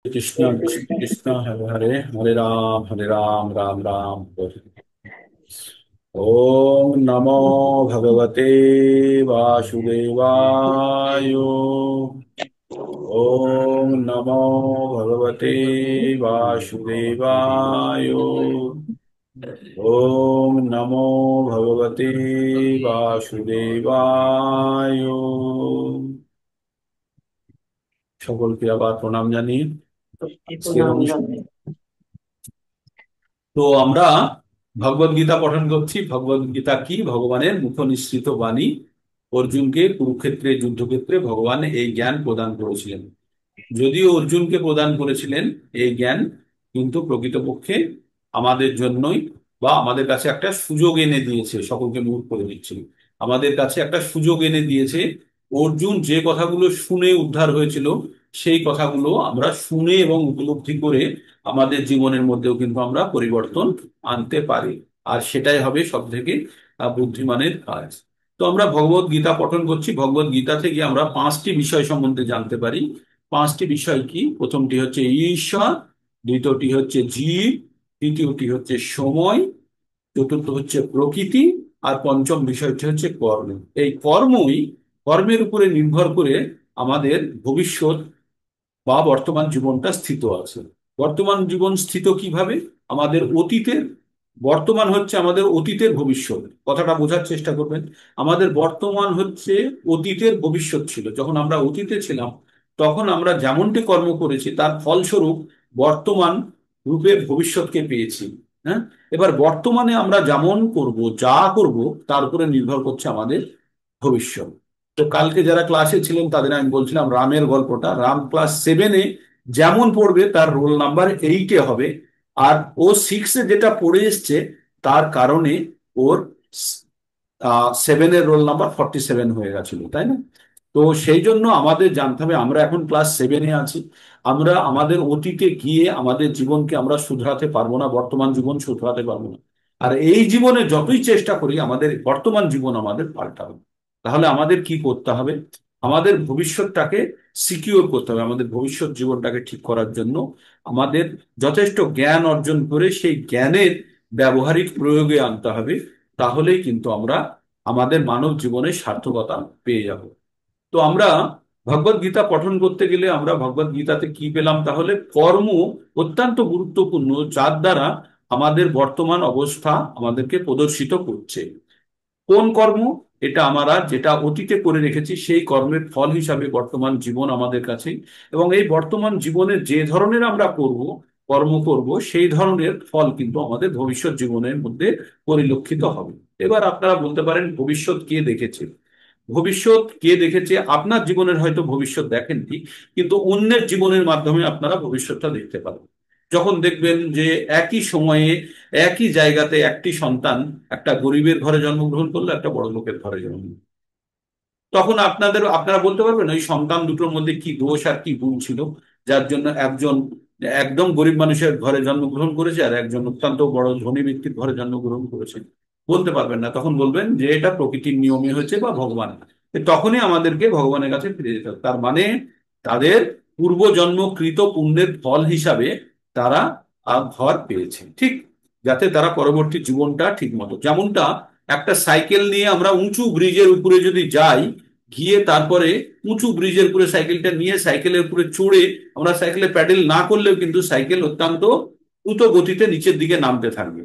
कृष्णा कृष्ण कृष्ण हरे हरे हरे राम राम राम हरे हरे। ओम नमो भगवते वासुदेवाय। ओम नमो भगवते वासुदेवाय। ओम नमो भगवते वासुदेवाय। সকলকে আবার প্রণাম জানিয়ে আজকের প্রণাম অনুষ্ঠান। জানাই। তো আমরা ভগবদ গীতা পঠন করছি। ভগবদ গীতা কি? ভগবানের মুখ নিঃসৃত বাণী। অর্জুনকে কুরুক্ষেত্রে যুদ্ধক্ষেত্রে ভগবান এই জ্ঞান প্রদান করেছিলেন। যদিও অর্জুনকে প্রদান করেছিলেন এই জ্ঞান, কিন্তু প্রকৃতপক্ষে আমাদের জন্যই বা আমাদের কাছে একটা সুযোগ এনে দিয়েছে। সকলকে মুখ করে দিচ্ছি, আমাদের কাছে একটা সুযোগ এনে দিয়েছে। অর্জুন যে কথাগুলো শুনে উদ্ধার হয়েছিল, সেই কথাগুলো আমরা শুনে এবং উপলব্ধি করে আমাদের জীবনের মধ্যেও কিন্তু আমরা পরিবর্তন আনতে পারি। আর সেটাই হবে সব থেকে বুদ্ধিমানের কাজ। তো আমরা ভগবত গীতা পঠন করছি। ভগবত গীতা থেকে আমরা 5টি বিষয় সম্বন্ধে জানতে পারি। 5টি বিষয় কি? প্রথমটি হচ্ছে ঈশ্বর, দ্বিতীয়টি হচ্ছে জীব, তৃতীয়টি হচ্ছে সময়, চতুর্থ হচ্ছে প্রকৃতি, আর পঞ্চম বিষয়টি হচ্ছে কর্ম। এই কর্মের উপরে নির্ভর করে আমাদের ভবিষ্যৎ বা বর্তমান জীবনটা স্থিত আছে। বর্তমান জীবন স্থিত কিভাবে? আমাদের অতীতের বর্তমান হচ্ছে আমাদের অতীতের ভবিষ্যৎ। কথাটা বোঝার চেষ্টা করবেন। আমাদের বর্তমান হচ্ছে অতীতের ভবিষ্যৎ ছিল। যখন আমরা অতীতে ছিলাম, তখন আমরা যেমনটি কর্ম করেছি তার ফলস্বরূপ বর্তমান রূপের ভবিষ্যৎকে পেয়েছি। হ্যাঁ, এবার বর্তমানে আমরা যেমন করব, যা করব, তার উপরে নির্ভর করছে আমাদের ভবিষ্যৎ। তো কালকে যারা ক্লাসে ছিলেন তাদের আমি বলছিলাম রামের গল্পটা। রাম ক্লাস 7-এ যেমন পড়বে তার রোল নাম্বার 8-এ হবে। আর ও 6-এ যেটা পড়ে এসছে, তার কারণে ওর 7-এর রোল নাম্বার 47 হয়ে গেছিল, তাই না? তো সেই জন্য আমাদের জানতে হবে, আমরা এখন ক্লাস 7-এ আছি। আমরা আমাদের অতীতে গিয়ে আমাদের জীবনকে আমরা শুধরাতে পারবো না, বর্তমান জীবন শুধরাতে পারবো না। আর এই জীবনে যতই চেষ্টা করি আমাদের বর্তমান জীবন আমাদের পাল্টাবে। তাহলে আমাদের কি করতে হবে? আমাদের ভবিষ্যৎটাকে সিকিউর করতে হবে। আমাদের ভবিষ্যৎ জীবনটাকে ঠিক করার জন্য আমাদের যথেষ্ট জ্ঞান অর্জন করে সেই জ্ঞানের ব্যবহারিক প্রয়োগে আনতে হবে। তাহলেই কিন্তু আমরা আমাদের মানব জীবনের সার্থকতা পেয়ে যাব। তো আমরা ভগবত গীতা পঠন করতে গেলে আমরা ভগবত গীতাতে কি পেলাম? তাহলে কর্ম অত্যন্ত গুরুত্বপূর্ণ, যার দ্বারা আমাদের বর্তমান অবস্থা আমাদেরকে প্রদর্শিত করছে। কোন কর্ম? এটা আমরা যেটা অতীতে করে রেখেছি সেই কর্মের ফল হিসাবে বর্তমান জীবন আমাদের কাছে। এবং এই বর্তমান জীবনের যে ধরনের আমরা কর্ম করব, সেই ধরনের ফল কিন্তু আমাদের ভবিষ্যৎ জীবনের মধ্যে পরিলক্ষিত হবে। এবার আপনারা বলতে পারেন, ভবিষ্যৎ কে দেখেছে? ভবিষ্যৎ কে দেখেছে? আপনার জীবনের হয়তো ভবিষ্যৎ দেখেননি, কিন্তু অন্যের জীবনের মাধ্যমে আপনারা ভবিষ্যৎটা দেখতে পারবেন। যখন দেখবেন যে একই সময়ে একই জায়গাতে একটি সন্তান একটা গরিবের ঘরে জন্মগ্রহণ করলো, একটা বড় লোকের ঘরে জন্মগ্রহণ, তখন আপনারা বলতে পারবেন ওই সন্তান দুটোর মধ্যে কি দোষ আর কি গুণ ছিল, যার জন্য একজন একদম গরিব মানুষের ঘরে জন্মগ্রহণ করেছে আর একজন অত্যন্ত বড় ধনী ব্যক্তির ঘরে জন্মগ্রহণ করেছে? বলতে পারবেন না। তখন বলবেন যে এটা প্রকৃতির নিয়মে হয়েছে বা ভগবান। তখনই আমাদেরকে ভগবানের কাছে ফিরে যেতে হবে। তার মানে তাদের পূর্বজন্মকৃত পুণ্যের ফল হিসাবে তারা ঘর পেয়েছে, ঠিক, যাতে তারা পরবর্তী জীবনটা ঠিক মতো, যেমনটা একটা সাইকেল নিয়ে আমরা উঁচু ব্রিজের উপরে যদি যাই, গিয়ে তারপরে উঁচু ব্রিজের উপরে সাইকেলটা নিয়ে সাইকেলের উপরে চড়ে আমরা সাইকেলে প্যাডেল না করলেও কিন্তু সাইকেল অত্যন্ত দ্রুত গতিতে নিচের দিকে নামতে থাকবে।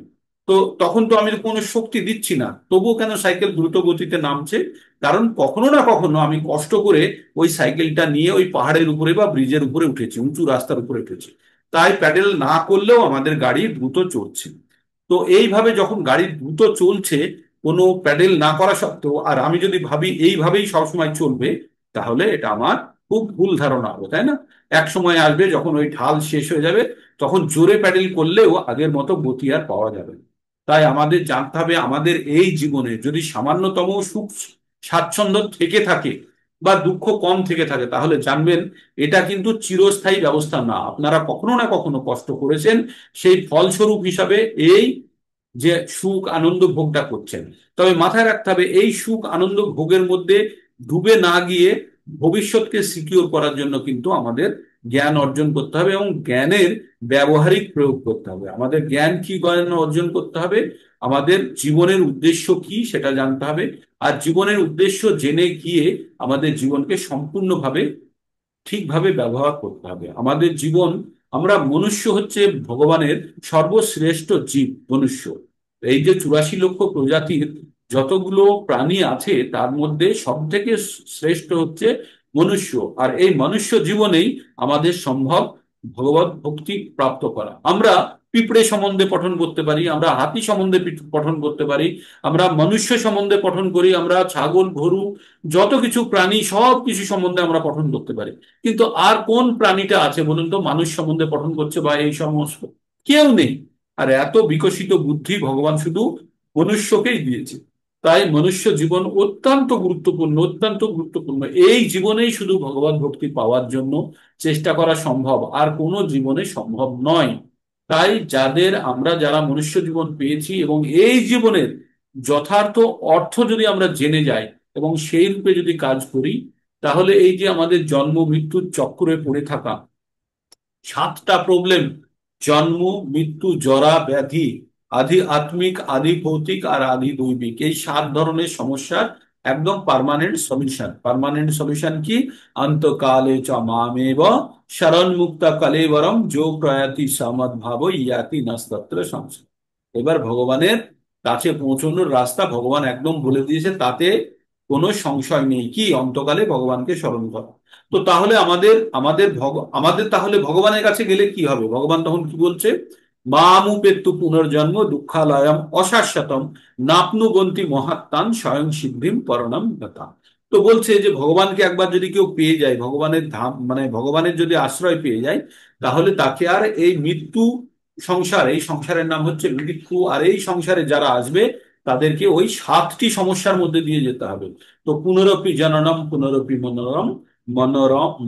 তো তখন তো আমি কোনো শক্তি দিচ্ছি না, তবুও কেন সাইকেল দ্রুত গতিতে নামছে? কারণ কখনো না কখনো আমি কষ্ট করে ওই সাইকেলটা নিয়ে ওই পাহাড়ের উপরে বা ব্রিজের উপরে উঠেছি, উঁচু রাস্তার উপরে উঠেছি। তাই প্যাডেল না করলেও আমাদের গাড়ি দ্রুত চলছে। তো এইভাবে যখন গাড়ি দ্রুত চলছে কোনো প্যাডেল না করা সত্ত্বেও, আর আমি যদি ভাবি এইভাবেই সবসময় চলবে, তাহলে এটা আমার খুব ভুল ধারণা হবে, তাই না? এক সময় আসবে যখন ওই ঢাল শেষ হয়ে যাবে, তখন জোরে প্যাডেল করলেও আগের মতো গতি আর পাওয়া যাবে না। তাই আমাদের জানতে হবে, আমাদের এই জীবনে যদি সামান্যতম সুখ স্বাচ্ছন্দ্য থেকে থাকে বা দুঃখ কম থেকে থাকে, তাহলে জানবেন এটা কিন্তু চিরস্থায়ী ব্যবস্থা না। আপনারা কখনো না কখনো কষ্ট করেছেন, সেই ফলস্বরূপ হিসাবে এই যে সুখ আনন্দ ভোগটা করছেন। তবে মাথায় রাখতে হবে, এই সুখ আনন্দ ভোগের মধ্যে ডুবে না গিয়ে ভবিষ্যৎকে সিকিউর করার জন্য কিন্তু আমাদের জ্ঞান অর্জন করতে হবে এবং জ্ঞানের ব্যবহারিক প্রয়োগ করতে হবে। আমাদের জ্ঞান কি জ্ঞান অর্জন করতে হবে? আমাদের জীবনের উদ্দেশ্য কি সেটা জানতে হবে। আর জীবনের উদ্দেশ্য জেনে গিয়ে আমাদের জীবনকে সম্পূর্ণভাবে ঠিকভাবে ব্যবহার করতে হবে। আমাদের জীবন, আমরা মনুষ্য হচ্ছে ভগবানের সর্বশ্রেষ্ঠ জীব মনুষ্য। এই যে 84 লক্ষ প্রজাতির যতগুলো প্রাণী আছে তার মধ্যে সব থেকে শ্রেষ্ঠ হচ্ছে মনুষ্য। আর এই মনুষ্য জীবনেই আমাদের সম্ভব ভগবত ভক্তি প্রাপ্ত করা। আমরা পিঁপড়ে সম্বন্ধে পঠন করতে পারি, আমরা হাতি সম্বন্ধে পঠন করতে পারি, আমরা মনুষ্য সম্বন্ধে পঠন করি, আমরা ছাগল গরু যত কিছু প্রাণী সব কিছু সম্বন্ধে আমরা পঠন করতে পারি। কিন্তু আর কোন প্রাণীটা আছে বলুন তো মানুষ সম্বন্ধে পঠন করছে বা এই সমস্ত? কেউ নেই। আর এত বিকশিত বুদ্ধি ভগবান শুধু মনুষ্যকেই দিয়েছে। তাই মনুষ্য জীবন অত্যন্ত গুরুত্বপূর্ণ, অত্যন্ত গুরুত্বপূর্ণ। এই জীবনেই শুধু ভগবত ভক্তি পাওয়ার জন্য চেষ্টা করা সম্ভব, আর কোনো জীবনে সম্ভব নয়। তাই আমরা যারা মনুষ্য জীবন পেয়েছি এবং এই জীবনের যথার্থ অর্থ যদি আমরা জেনে যাই এবং সেই রূপে যদি কাজ করি, তাহলে এই যে আমাদের জন্ম মৃত্যুর চক্রে পড়ে থাকা 7টা প্রবলেম, জন্ম মৃত্যু জরা ব্যাধি, আধি আত্মিক আধি ভৌতিক আর আধি দৈবিক, এই 7 ধরনের সমস্যার একদম পার্মানেন্ট সলিউশন। পার্মানেন্ট সলিউশন কি? অন্তকালে চ মামেব শরণ মুক্তা কলেবরম যো প্রয়াতি সমদ ভাব ইয়াতি নাস্তত্র সংশয়। এবার ভগবানের কাছে পৌঁছানোর রাস্তা ভগবান একদম বলে দিয়েছে, তাতে কোনো সংশয় নেই। কি? অন্তকালে ভগবানকে স্মরণ করা। তো তাহলে আমাদের তাহলে ভগবানের কাছে গেলে কি হবে? ভগবান তখন কি বলছে? মামুপেত্তু পুনর্জন্ম দুঃখালয়ম অশাশ্বতম নাপনুবন্তি মহাত্মান স্বয়ং সিদ্ধিম পরণম গতা। তো বলছে যে ভগবানকে একবার যদি কেউ পেয়ে যায়, ভগবানের ধাম মানে ভগবানের যদি আশ্রয় পেয়ে যায়, তাহলে তাকে আর এই মৃত্যু সংসার, এই সংসারের নাম হচ্ছে মৃত্যু, আর এই সংসারে যারা আসবে তাদেরকে ওই 7টি সমস্যার মধ্যে দিয়ে যেতে হবে। তো পুনরপি জননম পুনরপি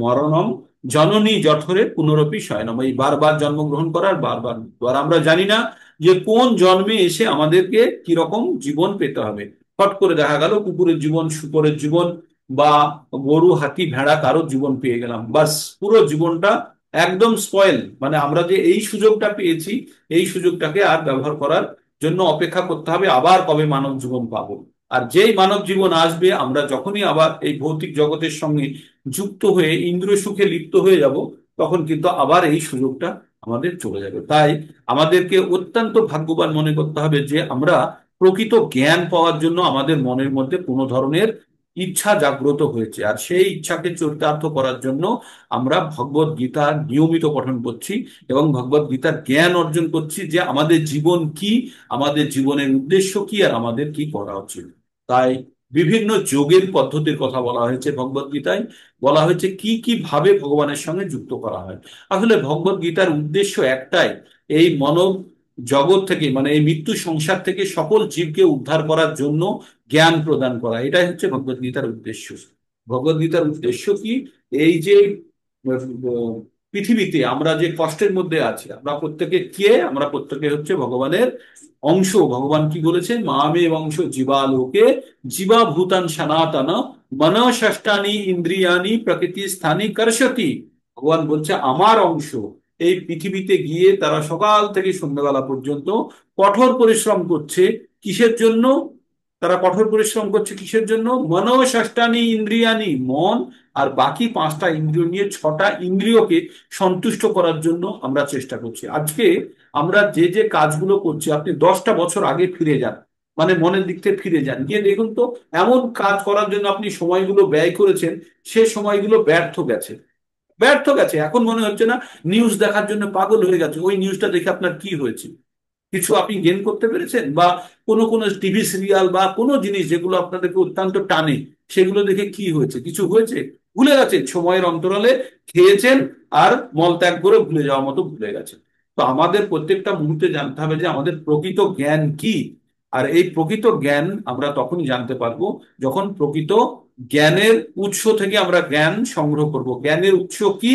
মরণম জননী জঠরে পুনরপি শয়নম, এই বারবার জন্মগ্রহণ করার বারবার মৃত্যু। আর আমরা জানি না যে কোন জন্মে এসে আমাদেরকে কিরকম জীবন পেতে হবে। ফট করে দেখা গেল কুকুরের জীবন, শুকরের জীবন, বা গরু হাতি ভেড়া কারোর জীবন পেয়ে গেলাম, বাস পুরো জীবনটা একদম স্পয়েল। মানে আমরা যে এই সুযোগটা পেয়েছি, এই সুযোগটাকে আর ব্যবহার করার জন্য অপেক্ষা করতে হবে আবার কবে মানব জীবন পাবো। আর যেই মানব জীবন আসবে, আমরা যখনই আবার এই ভৌতিক জগতের সঙ্গে যুক্ত হয়ে ইন্দ্রিয় সুখে লিপ্ত হয়ে যাব, তখন কিন্তু আবার এই সুযোগটা আমাদের চলে যাবে। তাই আমাদেরকে অত্যন্ত ভাগ্যবান মনে করতে হবে যে আমরা প্রকৃত জ্ঞান পাওয়ার জন্য আমাদের মনের মধ্যে কোনো ধরনের ইচ্ছা জাগ্রত হয়েছে, আর সেই ইচ্ছাকে চরিতার্থ করার জন্য আমরা ভগবত গীতা নিয়মিত পঠন করছি এবং ভগবত গীতার জ্ঞান অর্জন করছি যে আমাদের জীবন কি, আমাদের জীবনের উদ্দেশ্য কি, আর আমাদের কি করা উচিত। তাই বিভিন্ন যোগের পদ্ধতির কথা বলা হয়েছে ভগবত গীতায়। বলা হয়েছে কি কি ভাবে ভগবানের সঙ্গে যুক্ত করা হয়। আসলে ভগবত গীতার উদ্দেশ্য একটাই, এই মানব জগৎ থেকে মানে এই মৃত্যু সংসার থেকে সকল জীবকে উদ্ধার করার জন্য জ্ঞান প্রদান করা, এটাই হচ্ছে ভগবত গীতার উদ্দেশ্য। ভগবত গীতার উদ্দেশ্য কি? এই যে পৃথিবীতে আমরা যে কষ্টের মধ্যে আছি, আমরা প্রত্যেকে কে? আমরা প্রত্যেকে হচ্ছে ভগবানের অংশ। ভগবান কি বলেছেন? মামে অংশ জীবালোকে জীবা ভূতান সনাতন মন ষষ্ঠানি ইন্দ্রিয়ানি প্রকৃতি স্থানী কর্ষতি। ভগবান বলছে আমার অংশ এই পৃথিবীতে গিয়ে তারা সকাল থেকে সন্ধ্যাবেলা পর্যন্ত কঠোর পরিশ্রম করছে। কিসের জন্য তারা কঠোর পরিশ্রম করছে? কিসের জন্য? মনঃষষ্ঠানি ইন্দ্রিয়ানি, মন আর বাকি 5টা ইন্দ্রিয় নিয়ে 6টা ইন্দ্রিয়কে সন্তুষ্ট করার জন্য আমরা চেষ্টা করছি। আজকে আমরা যে যে কাজগুলো করছি, আপনি 10টা বছর আগে ফিরে যান, মানে মনের দিক থেকে ফিরে যান, গিয়ে দেখুন তো এমন কাজ করার জন্য আপনি সময়গুলো ব্যয় করেছেন, সে সময়গুলো ব্যর্থ গেছে। ব্যর্থ গেছে। এখন মনে হচ্ছে না নিউজ দেখার জন্য পাগল হয়ে গেছে। ওই নিউজটা দেখে আপনার কি হয়েছে? কিছু আপনি গেন করতে পেরেছেন? বা কোনো কোনো টিভি সিরিয়াল বা কোনো জিনিস যেগুলো আপনাদেরকে অত্যন্ত টানে, সেগুলো দেখে কি হয়েছে? কিছু হয়েছে? ভুলে গেছেন। সময়ের অন্তরালে খেয়েছেন আর মলত্যাগ করে ভুলে যাওয়ার মতো ভুলে গেছেন। তো আমাদের প্রত্যেকটা মুহূর্তে জানতে হবে যে আমাদের প্রকৃত জ্ঞান কি। আর এই প্রকৃত জ্ঞান আমরা তখনই জানতে পারবো যখন প্রকৃত জ্ঞানের উৎস থেকে আমরা জ্ঞান সংগ্রহ করব। জ্ঞানের উৎস কি?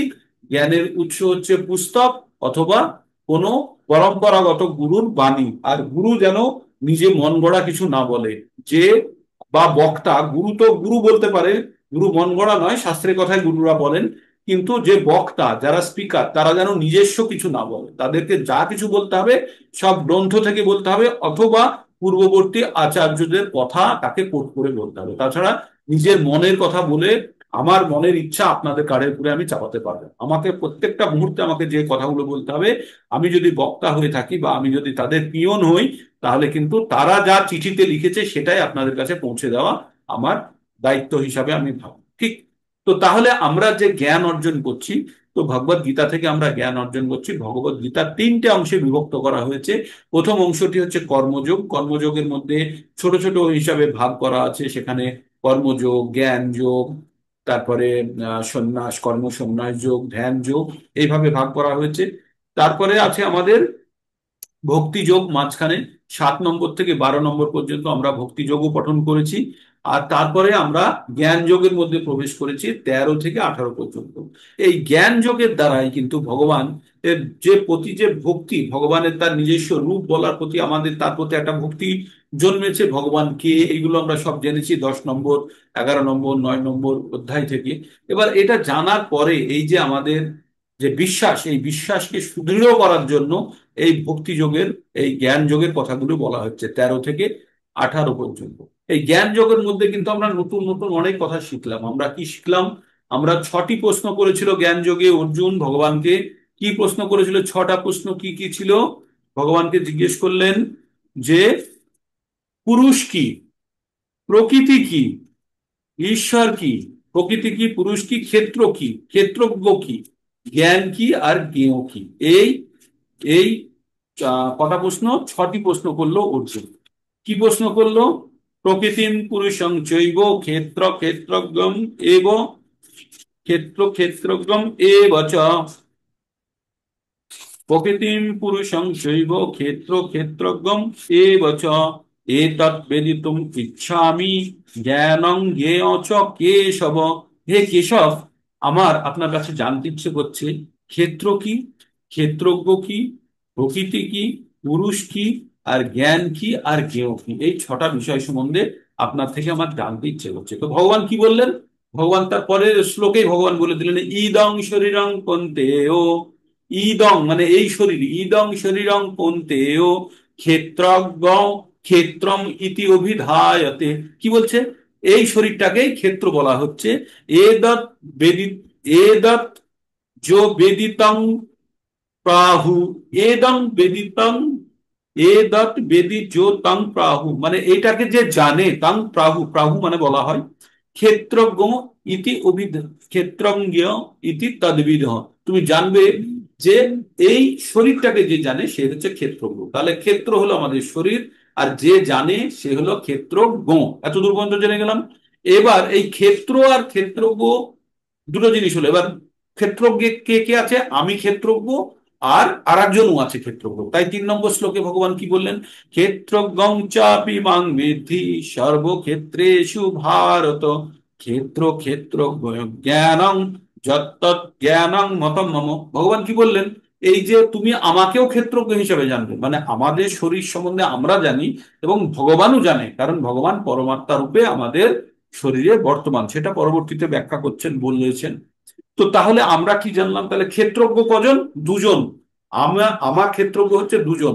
জ্ঞানের উৎস হচ্ছে পুস্তক অথবা কোনো পরম্পরাগত গুরুর বাণী। আর গুরু যেন নিজে মন গড়া কিছু না বলে। যে বা বক্তা, গুরু তো গুরু বলতে পারে, গুরু মন গড়া নয়, শাস্ত্রের কথায় গুরুরা বলেন, কিন্তু যে বক্তা, যারা স্পিকার, তারা যেন নিজস্ব কিছু না বলে। তাদেরকে যা কিছু বলতে হবে সব গ্রন্থ থেকে বলতে হবে, অথবা পূর্ববর্তী আচার্যদের কথা তাকে কোট করে বলতে হবে। তাছাড়া নিজের মনের কথা বলে আমার মনের ইচ্ছা আপনাদের কানের উপরে আমি চাপাতে পারবো না। আমাকে প্রত্যেকটা মুহূর্তে আমাকে যে কথাগুলো বলতে হবে, আমি যদি বক্তা হয়ে থাকি বা আমি যদি তাদের পিয়ন হই, তাহলে কিন্তু তারা যা চিঠিতে লিখেছে সেটাই আপনাদের কাছে পৌঁছে দেওয়া আমার দায়িত্ব হিসাবে আমি ভাবি, ঠিক? তো তাহলে আমরা যে জ্ঞান অর্জন করছি, তো ভগবত গীতা থেকে আমরা জ্ঞান অর্জন করছি। ভগবত গীতা তিনটে অংশে বিভক্ত করা হয়েছে। প্রথম অংশটি হচ্ছে কর্মযোগ। কর্মযোগের মধ্যে ছোট ছোট হিসাবে ভাগ করা আছে, সেখানে কর্মযোগ, জ্ঞান যোগ, তারপরে সন্ন্যাস, কর্ম সন্ন্যাস যোগ, ধ্যান যোগ, এইভাবে ভাগ করা হয়েছে। তারপরে আছে আমাদের ভক্তি যোগ মাঝখানে। 7 নম্বর থেকে 12 নম্বর পর্যন্ত আমরা ভক্তি যোগও পঠন করেছি। আর তারপরে আমরা জ্ঞান যোগের মধ্যে প্রবেশ করেছি 13 থেকে 18 পর্যন্ত। এই জ্ঞান যোগের দ্বারাই কিন্তু ভগবান এর যে প্রতি যে ভক্তি, ভগবানের তার নিজস্ব রূপ বলার প্রতি আমাদের তার প্রতি একটা ভক্তি জন্মেছে। ভগবান কে, এগুলো আমরা সব জেনেছি 10 নম্বর, 11 নম্বর, 9 নম্বর অধ্যায় থেকে। এবার এটা জানার পরে এই যে আমাদের যে বিশ্বাস, এই বিশ্বাসকে সুদৃঢ় করার জন্য এই ভক্তি যোগের, এই জ্ঞান যোগের কথাগুলো বলা হচ্ছে 13 থেকে 18 পর্যন্ত। এই জ্ঞান যোগের মধ্যে কিন্তু আমরা নতুন নতুন অনেক কথা শিখলাম। আমরা কি শিখলাম? আমরা 6টি প্রশ্ন করেছিল জ্ঞান যোগে অর্জুন ভগবানকে। কি প্রশ্ন করেছিল? 6টা প্রশ্ন কি কি ছিল? ভগবানকে জিজ্ঞেস করলেন যে পুরুষ কি, প্রকৃতি কি, ঈশ্বর কি, প্রকৃতি কি, পুরুষ কি, ক্ষেত্র কি, ক্ষেত্রজ্ঞ কি, জ্ঞান কি, আর জ্ঞেয় কি। এই এই কটা প্রশ্ন? 6টি প্রশ্ন করলো অর্জুন। কি প্রশ্ন করলো? প্রকৃতিম পুরুষং চৈব ক্ষেত্র ক্ষেত্রজ্ঞম এব, ক্ষেত্র ক্ষেত্রজ্ঞম এব চ, প্রকৃতিম পুরুষং চৈব ক্ষেত্র ক্ষেত্রজ্ঞম এব চ, এতৎ বেদিতুম ইচ্ছামি জ্ঞানং জ্ঞেয় চ কেশব। হে কেশব, আমার আপনার কাছে জানতে ইচ্ছে করছে ক্ষেত্র কি, ক্ষেত্রজ্ঞ কি, প্রকৃতি কি, পুরুষ কি, আর জ্ঞান কি, আর জ্ঞেয় কি। এই 6টা বিষয় সম্বন্ধে আপনার থেকে আমার জানতে ইচ্ছে করছে। তো ভগবান কি বললেন? ভগবান তার পরের শ্লোকেই ভগবান বলে দিলেন ইদং শরীরং কন্তেও। ইদং মানে এই শরীর, ইদং শরীরং কন্তেয় ক্ষেত্রজ্ঞ ক্ষেত্রম ইতি অভিধায়তে। কি বলছে? এই শরীরটাকেই ক্ষেত্র বলা হচ্ছে। এদৎ বেদিত, এদৎ যো বেদিতং প্রাহু, এদং বেদিতং, এদৎ বেদি যো তং প্রাহু, মানে এটাকে যে জানে, তং প্রাহু, প্রাহু মানে বলা হয় ক্ষেত্রজ্ঞ ইতি অভিধ, ক্ষেত্রজ্ঞ ইতি তদ্বিধ। তুমি জানবে যে এই শরীরটাকে যে জানে সে হচ্ছে ক্ষেত্রজ্ঞ। তাহলে ক্ষেত্র হলো আমাদের শরীর, আর যে জানে সে হলো ক্ষেত্রজ্ঞ। এত দূর পর্যন্ত জেনে গেলাম। এবার এই ক্ষেত্র আর ক্ষেত্রজ্ঞ দুটো জিনিস হলো। এবার ক্ষেত্রজ্ঞ কে কে আছে? আমি ক্ষেত্রজ্ঞ, আর আরেকজনও আছে ক্ষেত্রজ্ঞ। তাই 3 নম্বর শ্লোকে ভগবান কি বললেন? ক্ষেত্রজ্ঞং চাপি মাং বিদ্ধি সর্বক্ষেত্রেষু ভারত, ক্ষেত্র ক্ষেত্র জ্ঞানং যত্তৎ জ্ঞানং মতম মম। ভগবান কি বললেন? এই যে তুমি আমাকেও ক্ষেত্রজ্ঞ হিসেবে জানবে, মানে আমাদের শরীর সম্বন্ধে আমরা জানি এবং ভগবানও জানে, কারণ ভগবান পরমাত্মা রূপে আমাদের শরীরে বর্তমান, সেটা পরবর্তীতে ব্যাখ্যা করছেন, বলেছেন। তো তাহলে আমরা কি জানলাম? তাহলে ক্ষেত্রজ্ঞ কজন? দুজন। আমার ক্ষেত্রজ্ঞ হচ্ছে দুজন,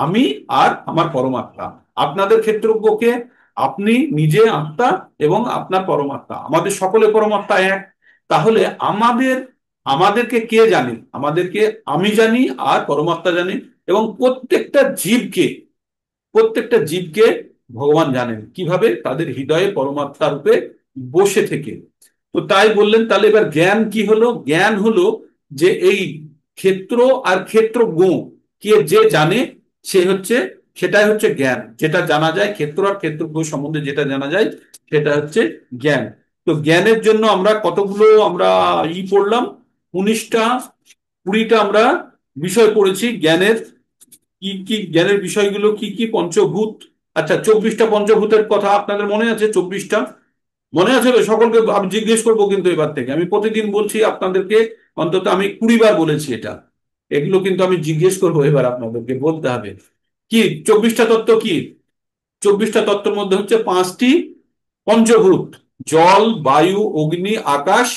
আমি আর আমার পরমাত্মা। আপনাদের ক্ষেত্রজ্ঞকে আপনি নিজে আত্মা এবং আপনার পরমাত্মা, আমাদের সকলে পরমাত্মা এক। তাহলে আমাদেরকে কে জানে? আমাদেরকে আমি জানি আর পরমাত্মা জানে। এবং প্রত্যেকটা জীবকে ভগবান জানেন কিভাবে? তাদের হৃদয়ে পরমাত্মা রূপে বসে থেকে। তো তাই বললেন। তাহলে এবার জ্ঞান কি হলো? জ্ঞান হলো যে এই ক্ষেত্র আর ক্ষেত্রজ্ঞ কে যে জানে সে হচ্ছে, সেটাই হচ্ছে জ্ঞান। যেটা জানা যায় ক্ষেত্র আর ক্ষেত্রজ্ঞ সম্বন্ধে, যেটা জানা যায় সেটা হচ্ছে জ্ঞান। তো জ্ঞানের জন্য আমরা কতগুলো আমরা পড়লাম? 19টা 20টা আমরা বিষয় পড়েছি জ্ঞানের। কি কি জ্ঞানের বিষয়গুলো কি কি? পঞ্চভূত। আচ্ছা, 24টা পঞ্চভূতের কথা আপনাদের মনে আছে? 24টা মনে আছে তো সকলকে? আমি জিজ্ঞেস করবো কিন্তু এবার থেকে, আমি প্রতিদিন বলছি আপনাদেরকে, অন্তত আমি 20 বার বলেছি এটা। এগুলো কিন্তু আমি জিজ্ঞেস করবো, এবার আপনাদেরকে বলতে হবে। কি 24টা তত্ত্ব কি? 24টা তত্ত্বের মধ্যে হচ্ছে 5টি পঞ্চভূত: জল, বায়ু, অগ্নি, আকাশ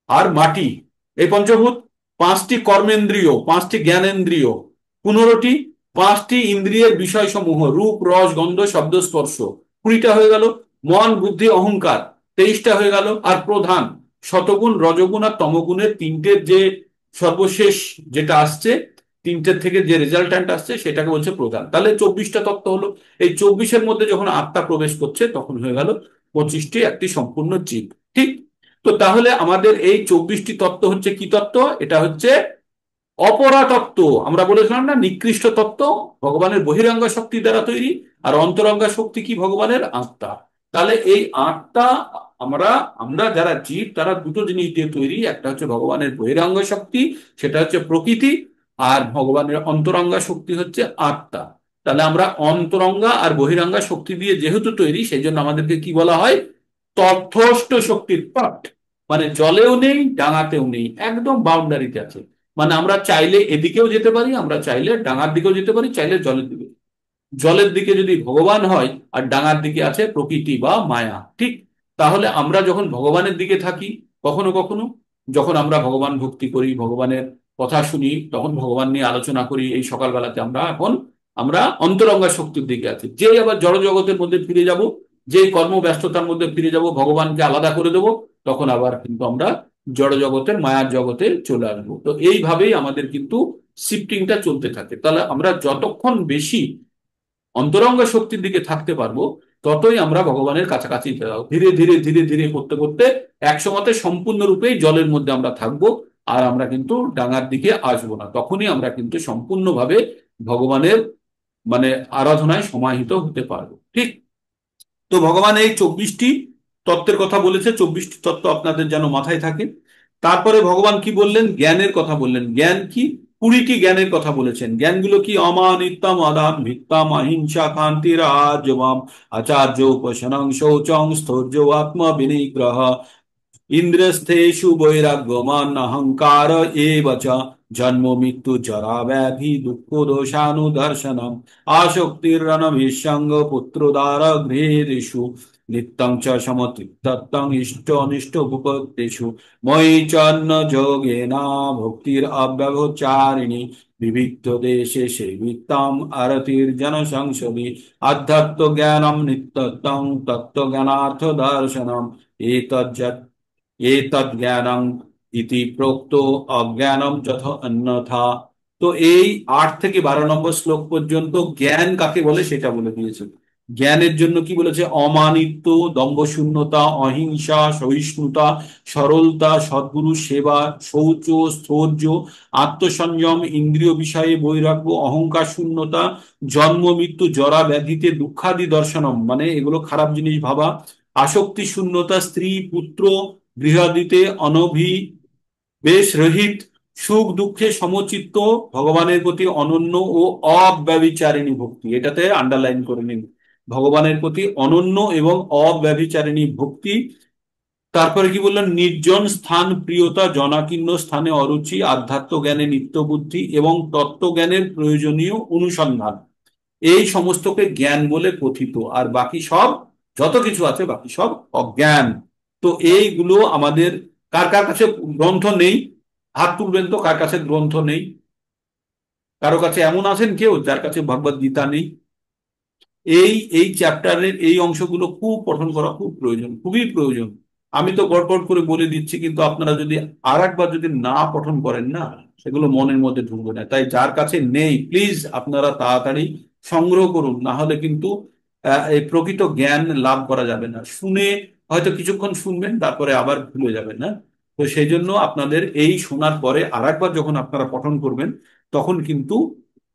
আর মাটি। এই পঞ্চভূত, 5টি কর্মেন্দ্রিয়, 5টি জ্ঞানেন্দ্রিয়, 15টি, 5টি ইন্দ্রিয়ের বিষয়সমূহ, রূপ রস গন্ধ শব্দ স্পর্শ, 20টা হয়ে গেল। মন বুদ্ধি অহংকার, 23টা হয়ে গেল। আর প্রধান শতগুণ রজগুণ আর তমগুণের তিনটের যে সর্বশেষ যেটা আসছে, তিনটের থেকে যে রেজাল্ট্যান্ট আসছে সেটাকে বলছে প্রধান। তাহলে 24টা তত্ত্ব হলো। এই 24-এর মধ্যে যখন আত্মা প্রবেশ করছে তখন হয়ে গেল 25টি একটি সম্পূর্ণ জীব। ঠিক? তো তাহলে আমাদের এই 24টি তত্ত্ব হচ্ছে কি তত্ত্ব? এটা হচ্ছে অপরা তত্ত্ব। আমরা বলেছিলাম না, নিকৃষ্ট তত্ত্ব ভগবানের বহিরঙ্গ শক্তি দ্বারা তৈরি, আর অন্তরঙ্গ শক্তি কি? ভগবানের আত্মা। তাহলে এই আত্মা, আমরা আমরা যারা জীব তারা দুটো জিনিস দিয়ে তৈরি। একটা হচ্ছে ভগবানের বহিরঙ্গ শক্তি, সেটা হচ্ছে প্রকৃতি, আর ভগবানের অন্তরঙ্গা শক্তি হচ্ছে আত্মা। তাহলে আমরা অন্তরঙ্গা আর বহিরঙ্গা শক্তি দিয়ে যেহেতু তৈরি, সেই জন্য আমাদেরকে কি বলা হয়? তথ্যষ্ঠ শক্তির পাঠ। মানে জলেও নেই, ডাঙাতেও নেই, একদম বাউন্ডারিতে আছে। মানে আমরা চাইলে এদিকেও যেতে পারি, আমরা চাইলে ডাঙার দিকেও যেতে পারি, চাইলে জলের দিকে। জলের দিকে যদি ভগবান হয়, আর ডাঙার দিকে আছে প্রকৃতি বা মায়া। ঠিক? তাহলে আমরা যখন ভগবানের দিকে থাকি, কখনো কখনো যখন আমরা ভগবান ভক্তি করি, ভগবানের কথা শুনি, তখন ভগবান নিয়ে আলোচনা করি। এই সকালবেলাতে আমরা অন্তরঙ্গা শক্তির দিকে আছি। যেই আবার জড় জগতের মধ্যে ফিরে যাব, যে কর্মব্যস্ততার মধ্যে ফিরে যাব, ভগবানকে আলাদা করে দেব, তখন আবার কিন্তু আমরা জড় জগতের মায়ার জগতে চলে আসবো। তো এইভাবেই আমাদের কিন্তু শিফটিংটা চলতে থাকে। তাহলে আমরা যতক্ষণ বেশি অন্তরঙ্গ শক্তির দিকে থাকতে পারবো, ততই আমরা ভগবানের কাছাকাছি যাবো। ধীরে ধীরে ধীরে ধীরে করতে করতে একসময় সম্পূর্ণরূপেই জলের মধ্যে আমরা থাকবো, আর আমরা কিন্তু ডাঙার দিকে আসবো না। তখনই আমরা কিন্তু সম্পূর্ণভাবে ভগবানের মানে আরাধনায় সমাহিত হতে পারবো। ঠিক? তো ভগবান এই 24টি তত্ত্বের কথা বলেছে, 24টি তত্ত্ব আপনাদের যেন মাথায় থাকে। তারপরে ভগবান কি বললেন? জ্ঞানের কথা বললেন। জ্ঞান কি? 20টি জ্ঞানের কথা বলেছেন। জ্ঞানগুলো কি? অমানিত্যম অদান ভিত্তাম অহিংসা ক্ষান্তি রাজবাম আচার্য উপশনং শৌচং স্থৈর্য আত্ম বিনিগ্রহ ইন্দ্রস্থেষু বৈরাগ্যমান অহংকার এব চ জন্ম মৃত্যু জরা ব্যাধি দুঃখ দোষানুদর্শনম আসক্তিরনভিসঙ্গ পুত্রদার গৃহেষু নিত্যং চ সমতৃপ্তং ইষ্ট অনিষ্ট ভূপতেষু ময়ি চন্ন যোগেনা ভক্তির অব্যভচারিণী বিবিক্ত দেশে সেবিতাম আরতির জনসংসদি আধ্যাত্ম জ্ঞানম নিত্যত্বং তত্ত্ব জ্ঞানার্থ দর্শনম এতজ্জৎ এতজ্জ্ঞানং ইতি প্রোক্ত অজ্ঞানম যথ অন্যথা। তো এই 8 থেকে 12 নম্বর শ্লোক পর্যন্ত জ্ঞান কাকে বলে সেটা বলে দিয়েছে। জ্ঞানের জন্য কি বলেছে? অমানিত্ব, দম্ভশূন্যতা, অহিংসা, সহিষ্ণুতা, সরলতা, সদ্গুরু সেবা, শৌচ, স্থৈর্য, আত্মসংযম, ইন্দ্রিয় বিষয়ে বৈরাগ্য, অহংকার শূন্যতা, জন্ম মৃত্যু জরা ব্যাধিতে দুঃখাদি দর্শনম, মানে এগুলো খারাপ জিনিস ভাবা, আসক্তি শূন্যতা, স্ত্রী পুত্র গৃহাদিতে অনভিবেশ রহিত, সুখ দুঃখে সমচিত্ত, ভগবানের প্রতি অনন্য ও অব্যভিচারিণী ভক্তি। এটাতে আন্ডারলাইন করে নিন, ভগবানের প্রতি অনন্য এবং অব্যভিচারিণী ভক্তি। তারপরে কি বললেন? নির্জন স্থান প্রিয়তা, জনাকীর্ণ স্থানে অরুচি, আধ্যাত্ম জ্ঞানে নিত্য বুদ্ধি এবং তত্ত্বজ্ঞানের প্রয়োজনীয় অনুসন্ধান। এই সমস্তকে জ্ঞান বলে কথিত, আর বাকি সব যত কিছু আছে বাকি সব অজ্ঞান। তো এইগুলো আমাদের, কার কার কাছে গ্রন্থ নেই? হাত তুলবেন তো, কার কাছে গ্রন্থ নেই? কারো কাছে এমন আছেন কেউ যার কাছে ভগবদ গীতা নেই? এই এই চ্যাপ্টারের এই অংশগুলো খুব পঠন করা খুব প্রয়োজন, খুবই প্রয়োজন। আমি তো গড়গড় করে বলে দিচ্ছি, কিন্তু আপনারা যদি আর একবার যদি না পঠন করেন না, সেগুলো মনের মধ্যে ঢুকবে না। তাই যার কাছে নেই প্লিজ আপনারা তাড়াতাড়ি সংগ্রহ করুন, না হলে কিন্তু এই প্রকৃত জ্ঞান লাভ করা যাবে না। শুনে হয়তো কিছুক্ষণ শুনবেন, তারপরে আবার ভুলে যাবেন না। তো সেই জন্য আপনাদের এই শোনার পরে আর একবার যখন আপনারা পঠন করবেন, তখন কিন্তু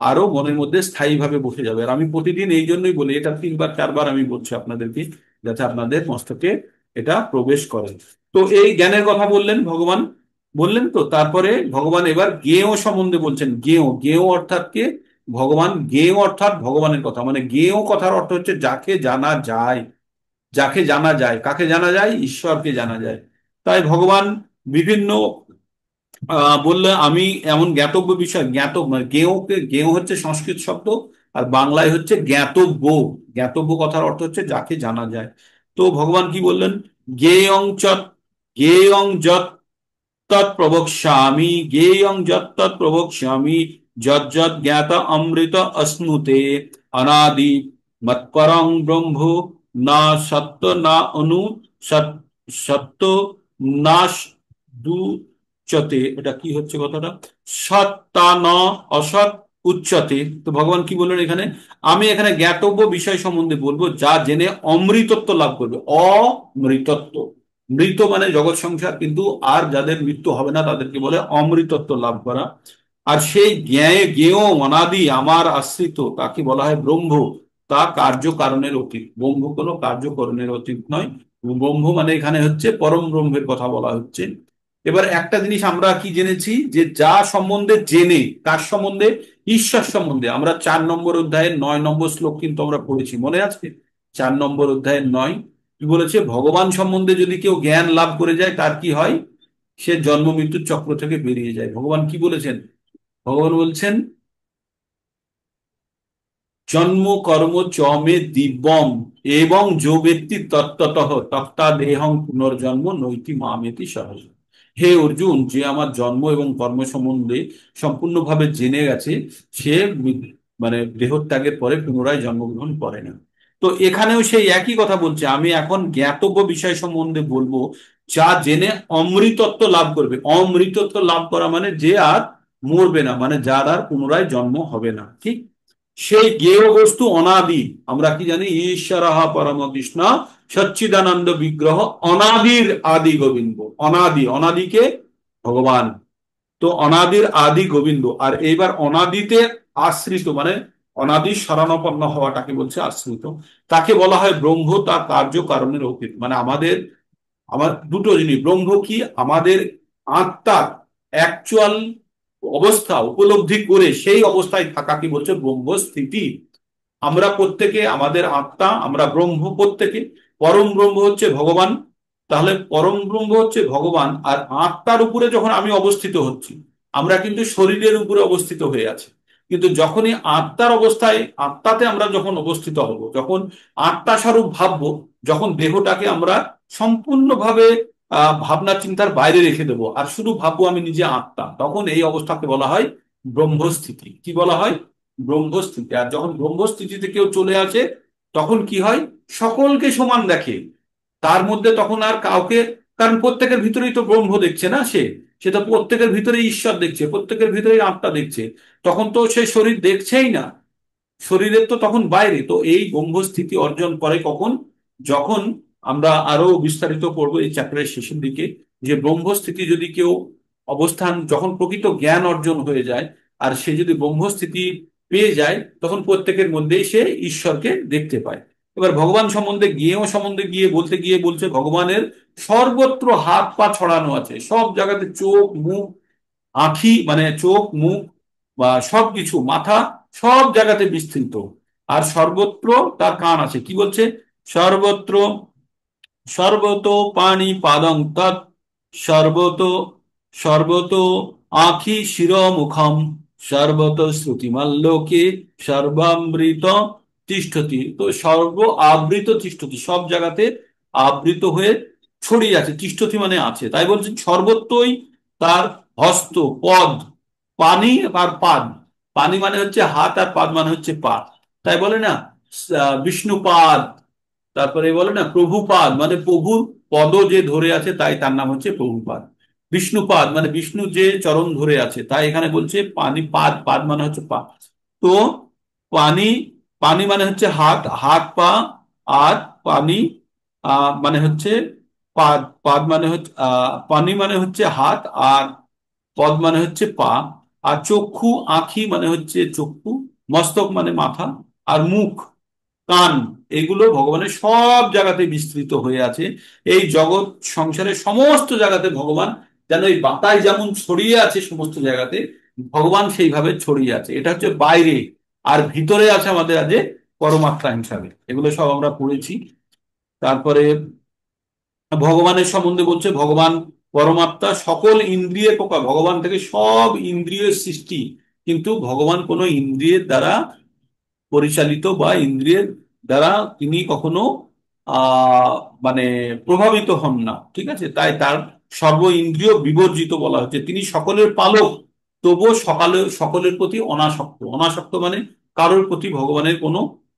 আরো মনের মধ্যে স্থায়ীভাবে বসে যাবে। আর আমি প্রতিদিন এই জন্যই বলি, এটা 3 বার 4 বার আমি বলছি আপনাদেরকে, যাতে আপনাদের মস্তকে এটা প্রবেশ করে। তো এই জ্ঞানের কথা বললেন ভগবান, বললেন তো। তারপরে ভগবান এবার জ্ঞেয় সম্বন্ধে বলছেন। জ্ঞেয়, জ্ঞেয় অর্থাৎ কে? ভগবান। জ্ঞেয় অর্থাৎ ভগবানের কথা, মানে জ্ঞেয় কথার অর্থ হচ্ছে যাকে জানা যায়। যাকে জানা যায়, কাকে জানা যায়? ঈশ্বরকে জানা যায়। তাই ভগবান বিভিন্ন বললে আমি এমন জ্ঞাতব্য বিষয়, জ্ঞাত মানে জ্ঞেয়কে, জ্ঞেয় হচ্ছে সংস্কৃত শব্দ, আর বাংলায় হচ্ছে জ্ঞাতব্য। জ্ঞাতব্য কথার অর্থ হচ্ছে যাকে জানা যায়। তো ভগবান কি বললেন? জ্ঞেয়ং চত, জ্ঞেয়ং যত তৎপ্রবক্ষ্যামি জ্ঞেয়ং যত্তৎ প্রবক্ষ্যামি যজ্জৎ জ্ঞাত অমৃত অশ্নুতে অনাদি মৎপরং ব্রহ্ম না সত্য না অনু সত্য নাশ দুচতে। এটা কি হচ্ছে কথাটা? সত্তা ন অসৎ উচ্চতে। তো ভগবান কি বললেন এখানে? আমি এখানে জ্ঞাতব্য বিষয় সম্বন্ধে বলবো যা জেনে অমৃতত্ব লাভ করবে। অমৃতত্ব, মৃত মানে জগৎ সংসার, কিন্তু আর যাদের মৃত্যু হবে না তাদেরকে বলে অমৃতত্ব লাভ করা। আর সেই জ্ঞেয় জ্ঞেয় অনাদি আমার আশ্রিত তাকে বলা হয় ব্রহ্ম। তা কার্য কারণের অতীত। ব্রহ্ম কোনো কার্যকরণের অতীত নয়। ব্রহ্ম মানে এখানে হচ্ছে পরম ব্রহ্মের কথা বলা হচ্ছে। এবার একটা জিনিস আমরা কি জেনেছি, যে যা সম্বন্ধে জেনে, কার সম্বন্ধে? ঈশ্বর সম্বন্ধে। আমরা 4 নম্বর অধ্যায়ের 9 নম্বর শ্লোক কিন্তু আমরা পড়েছি, মনে আছে? 4 নম্বর অধ্যায়ের 9 কি বলেছে? ভগবান সম্বন্ধে যদি কেউ জ্ঞান লাভ করে যায় তার কি হয়? সে জন্ম মৃত্যুর চক্র থেকে বেরিয়ে যায়। ভগবান কি বলেছেন? ভগবান বলছেন, জন্ম কর্ম চ মে দিব্যম এবং যো ব্যক্তি তত্ত্বতঃ তক্তা দেহং পুনর্জন্ম নৈতি মামেতি সহজ। হে অর্জুন, যে আমার জন্ম এবং কর্ম সম্বন্ধে সম্পূর্ণভাবে জেনে গেছে, সে মানে দেহত্যাগের পরে পুনরায় জন্মগ্রহণ করে না। তো এখানেও সেই একই কথা বলছে, আমি এখন জ্ঞাতব্য বিষয় সম্বন্ধে বলবো যা জেনে অমৃতত্ব লাভ করবে। অমৃতত্ব লাভ করা মানে যে আর মরবে না, মানে যার আর পুনরায় জন্ম হবে না, ঠিক? সেই জ্ঞেয় বস্তু অনাদি। আমরা কি জানি? ঈশ্বর পরম কৃষ্ণ সচ্চিদানন্দ বিগ্রহ অনাদির আদি গোবিন্দ। অনাদি, অনাদিকে ভগবান। তো অনাদির আদি গোবিন্দ। আর এইবার অনাদিতে আশ্রিত মানে অনাদি শরণাপন্ন হওয়াটাকে বলছে আশ্রিত। তাকে বলা হয় ব্রহ্ম। তার কার্য কারণের অতীত। মানে আমাদের, আমার দুটো জিনিস, ব্রহ্ম কি? আমাদের আত্মার অ্যাকচুয়াল অবস্থা উপলব্ধি করে সেই অবস্থায় থাকা কি বলছে? ব্রহ্ম স্থিতি। আমরা প্রত্যেকে, আমাদের আত্মা, আমরা ব্রহ্ম প্রত্যেকে। পরম ব্রহ্ম হচ্ছে ভগবান। তাহলে পরম ব্রহ্ম হচ্ছে ভগবান, আর আত্মার উপরে যখন আমি অবস্থিত হচ্ছি, আমরা কিন্তু শরীরের উপরে অবস্থিত হয়ে আছি। কিন্তু যখনই আত্মার অবস্থায়, আত্মাতে আমরা যখন অবস্থিত হব, যখন আত্মা স্বরূপ ভাববো, যখন দেহটাকে আমরা সম্পূর্ণভাবে ভাবনা চিন্তার বাইরে রেখে দেবো আর শুধু ভাববো আমি নিজে আত্মা, তখন এই অবস্থাকে বলা হয় ব্রহ্মস্থিতি। কি বলা হয়? ব্রহ্মস্থিতি। আর যখন ব্রহ্মস্থিতিতে কেউ চলে আসে, তখন কি হয়? সকলকে সমান দেখে। তার মধ্যে তখন আর কাউকে, কারণ প্রত্যেকের ভিতরেই তো ব্রহ্ম দেখছে না সে, সে তো প্রত্যেকের ভিতরেই ঈশ্বর দেখছে, প্রত্যেকের ভিতরেই আত্মা দেখছে। তখন তো সে শরীর দেখছেই না, শরীরের তো তখন বাইরে। তো এই ব্রহ্মস্থিতি অর্জন করে কখন? যখন আমরা আরো বিস্তারিত পড়বো এই চ্যাপ্টারের শেষের দিকে, যে ব্রহ্মস্থিতি যদি কেউ অবস্থান, যখন প্রকৃত জ্ঞান অর্জন হয়ে যায় আর সে যদি ব্রহ্মস্থিতি পেয়ে যায়, তখন প্রত্যেকের মধ্যেই সে ঈশ্বরকে দেখতে পায়। এবার ভগবান সম্বন্ধে গিয়ে বলতে গিয়ে বলছে, ভগবানের সর্বত্র হাত পা ছড়ানো আছে, সব জায়গাতে চোখ মুখ, আঁখি মানে চোখ মুখ বা সবকিছু, মাথা, সব জায়গাতে বিস্তৃত। আর সর্বত্র তার কান আছে। কি বলছে? সর্বত্র সর্বত পাণি পাদং তৎ সর্বত সর্বত আখি শিরমুখম সর্বত শ্রুতিমাল্লোকে সর্বামৃত তিষ্ঠতি। তো সর্ব আবৃত তিষ্ঠতি, সব জায়গাতে আবৃত হয়ে ছড়িয়ে আছে। তিষ্ঠতি মানে আছে, তাই বলছেন সর্বত্রই তার হস্ত পদ, পানি আর পাদ। পানি মানে হচ্ছে হাত, আর পাদ মানে হচ্ছে পা। তাই বলে না বিষ্ণুপাদ, তারপরে বলে না প্রভুপাদ, মানে প্রভুর পদ যে ধরে আছে তাই তার নাম হচ্ছে প্রভুপাদ। বিষ্ণুপাদ মানে বিষ্ণু যে চরণ ধরে আছে, তাই এখানে বলছে পানি পাদ, পাদ মানে হচ্ছে পা। তো পানি, পানি মানে হচ্ছে হাত, হাত পা। আর পানি মানে হচ্ছে পাদ, পাদ মানে হচ্ছে পানি মানে হচ্ছে হাত, আর পদ মানে হচ্ছে পা। আর চক্ষু আঁখি মানে হচ্ছে চক্ষু, মস্তক মানে মাথা, আর মুখ কান, এগুলো ভগবানের সব জায়গাতে বিস্তৃত হয়ে আছে। এই জগৎ সংসারের সমস্ত জায়গাতে ভগবান, যেন এই বাতায় যেমন ছড়িয়ে আছে সমস্ত জায়গাতে, ভগবান সেইভাবে ছড়িয়ে আছে। এটা হচ্ছে বাইরে। আর ভিতরে আছে আমাদের আজ পরমাত্মা হিসাবে। এগুলো সব আমরা পড়েছি। তারপরে ভগবানের সম্বন্ধে বলছে, ভগবান পরমাত্মা, সকল ইন্দ্রিয়ের প্রকার। ভগবান থেকে সব ইন্দ্রিয়ের সৃষ্টি, কিন্তু ভগবান কোনো ইন্দ্রিয়ের দ্বারা পরিচালিত বা ইন্দ্রিয়ের দ্বারা তিনি কখনো আহ মানে প্রভাবিত হন না, ঠিক আছে? তাই তার সর্ব ইন্দ্রিয় বিবর্জিত বলা হচ্ছে। তিনি সকলের পালক, তবুও সকলের প্রতি অনাসক্ত। অনাসক্ত মানে কারোর প্রতি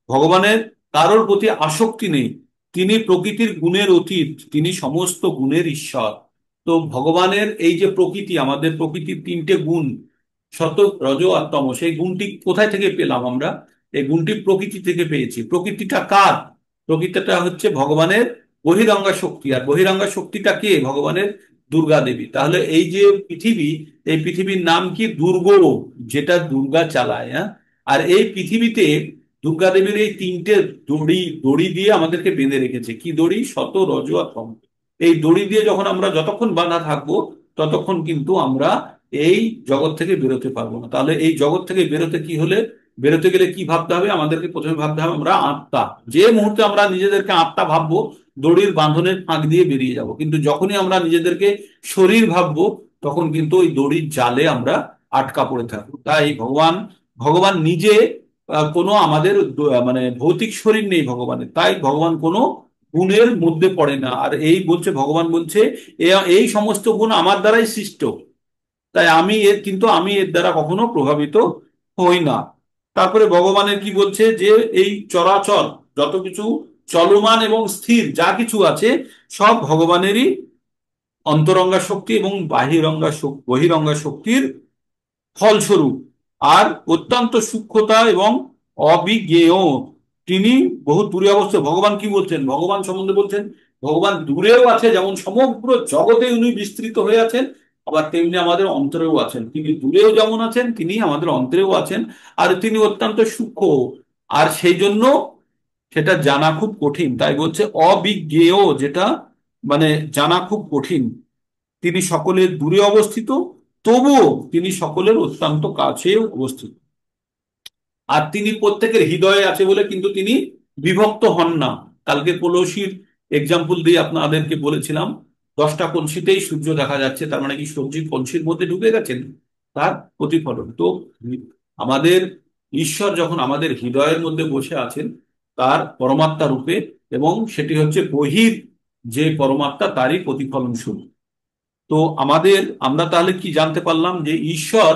ভগবানের কারোর প্রতি আসক্তি নেই। তিনি প্রকৃতির গুণের অতীত, তিনি সমস্ত গুণের ঈশ্বর। তো ভগবানের এই যে প্রকৃতি, আমাদের প্রকৃতির তিনটে গুণ, সত রজ আর তম, সেই গুণটি কোথায় থেকে পেলাম আমরা? এই গুণটি প্রকৃতি থেকে পেয়েছি। প্রকৃতিটা কার? প্রকৃতিটা হচ্ছে ভগবানের বহিরঙ্গা শক্তি। আর বহিরঙ্গা শক্তিটা কে? ভগবানের দুর্গা দেবী। তাহলে এই যে পৃথিবী, এই পৃথিবীর নাম কি? দুর্গ, যেটা দুর্গা চালায়। হ্যাঁ, আর এই পৃথিবীতে দুর্গা দেবীর এই তিনটে দড়ি দড়ি দিয়ে আমাদেরকে বেঁধে রেখেছে। কি দড়ি? সত রজ আর তম। এই দড়ি দিয়ে যখন আমরা যতক্ষণ বাঁধা থাকবো, ততক্ষণ কিন্তু আমরা এই জগৎ থেকে বেরোতে পারবো না। তাহলে এই জগৎ থেকে বেরোতে গেলে কি ভাবতে হবে? আমাদেরকে প্রথমে ভাবতে হবে আমরা আত্মা। যে মুহূর্তে আমরা নিজেদেরকে আত্মা ভাববো, দড়ির বাঁধনের ফাঁক দিয়ে বেরিয়ে যাব। কিন্তু যখনই আমরা নিজেদেরকে শরীর ভাববো, তখন কিন্তু ওই দড়ির জালে আমরা আটকা পড়ে থাকবো। তাই ভগবান ভগবান নিজে কোনো আমাদের মানে ভৌতিক শরীর নেই ভগবানের, তাই ভগবান কোনো গুণের মধ্যে পড়ে না। আর ভগবান বলছে, এই সমস্ত গুণ আমার দ্বারাই সৃষ্ট, তাই আমি এর দ্বারা কখনো প্রভাবিত হই না। তারপরে ভগবানের কি বলছে? যে এই চরাচর যত কিছু চলমান এবং স্থির যা কিছু আছে, সব ভগবানেরই অন্তরঙ্গা শক্তি এবং বহিরঙ্গা শক্তির ফলস্বরূপ। আর অত্যন্ত সূক্ষ্মতা এবং অবিজ্ঞেয়। তিনি বহু দূরে অবস্থিত। ভগবান কি বলছেন? ভগবান সম্বন্ধে বলছেন, ভগবান দূরেও আছে, যেমন সমগ্র জগতে উনি বিস্তৃত হয়ে আছেন, আবার তেমনি আমাদের অন্তরেও আছেন। তিনি দূরেও যেমন আছেন, তিনি আমাদের অন্তরেও আছেন। আর তিনি অত্যন্ত সূক্ষ্ম, আর সেই জন্য সেটা জানা খুব কঠিন। তাই বলছে অবিজ্ঞেয়, যেটা মানে জানা খুব কঠিন। তিনি সকলের দূরে অবস্থিত, তবুও তিনি সকলের অত্যন্ত কাছে অবস্থিত। আর তিনি প্রত্যেকের হৃদয়ে আছে বলে কিন্তু তিনি বিভক্ত হন না। কালকে কলসির এক্সাম্পল দিয়ে আপনাদেরকে বলেছিলাম, 10টা কলসিতেই সূর্য দেখা যাচ্ছে, তার মানে কি সূর্য কলসির মধ্যে ঢুকে গেছেন? তার প্রতিফলন। তো আমাদের ঈশ্বর যখন আমাদের হৃদয়ের মধ্যে বসে আছেন, তার পরমাত্মা রূপে, এবং সেটি হচ্ছে বহির যে পরমাত্মা, তারই প্রতিফলন স্বরূপ। তো আমরা তাহলে কি জানতে পারলাম? যে ঈশ্বর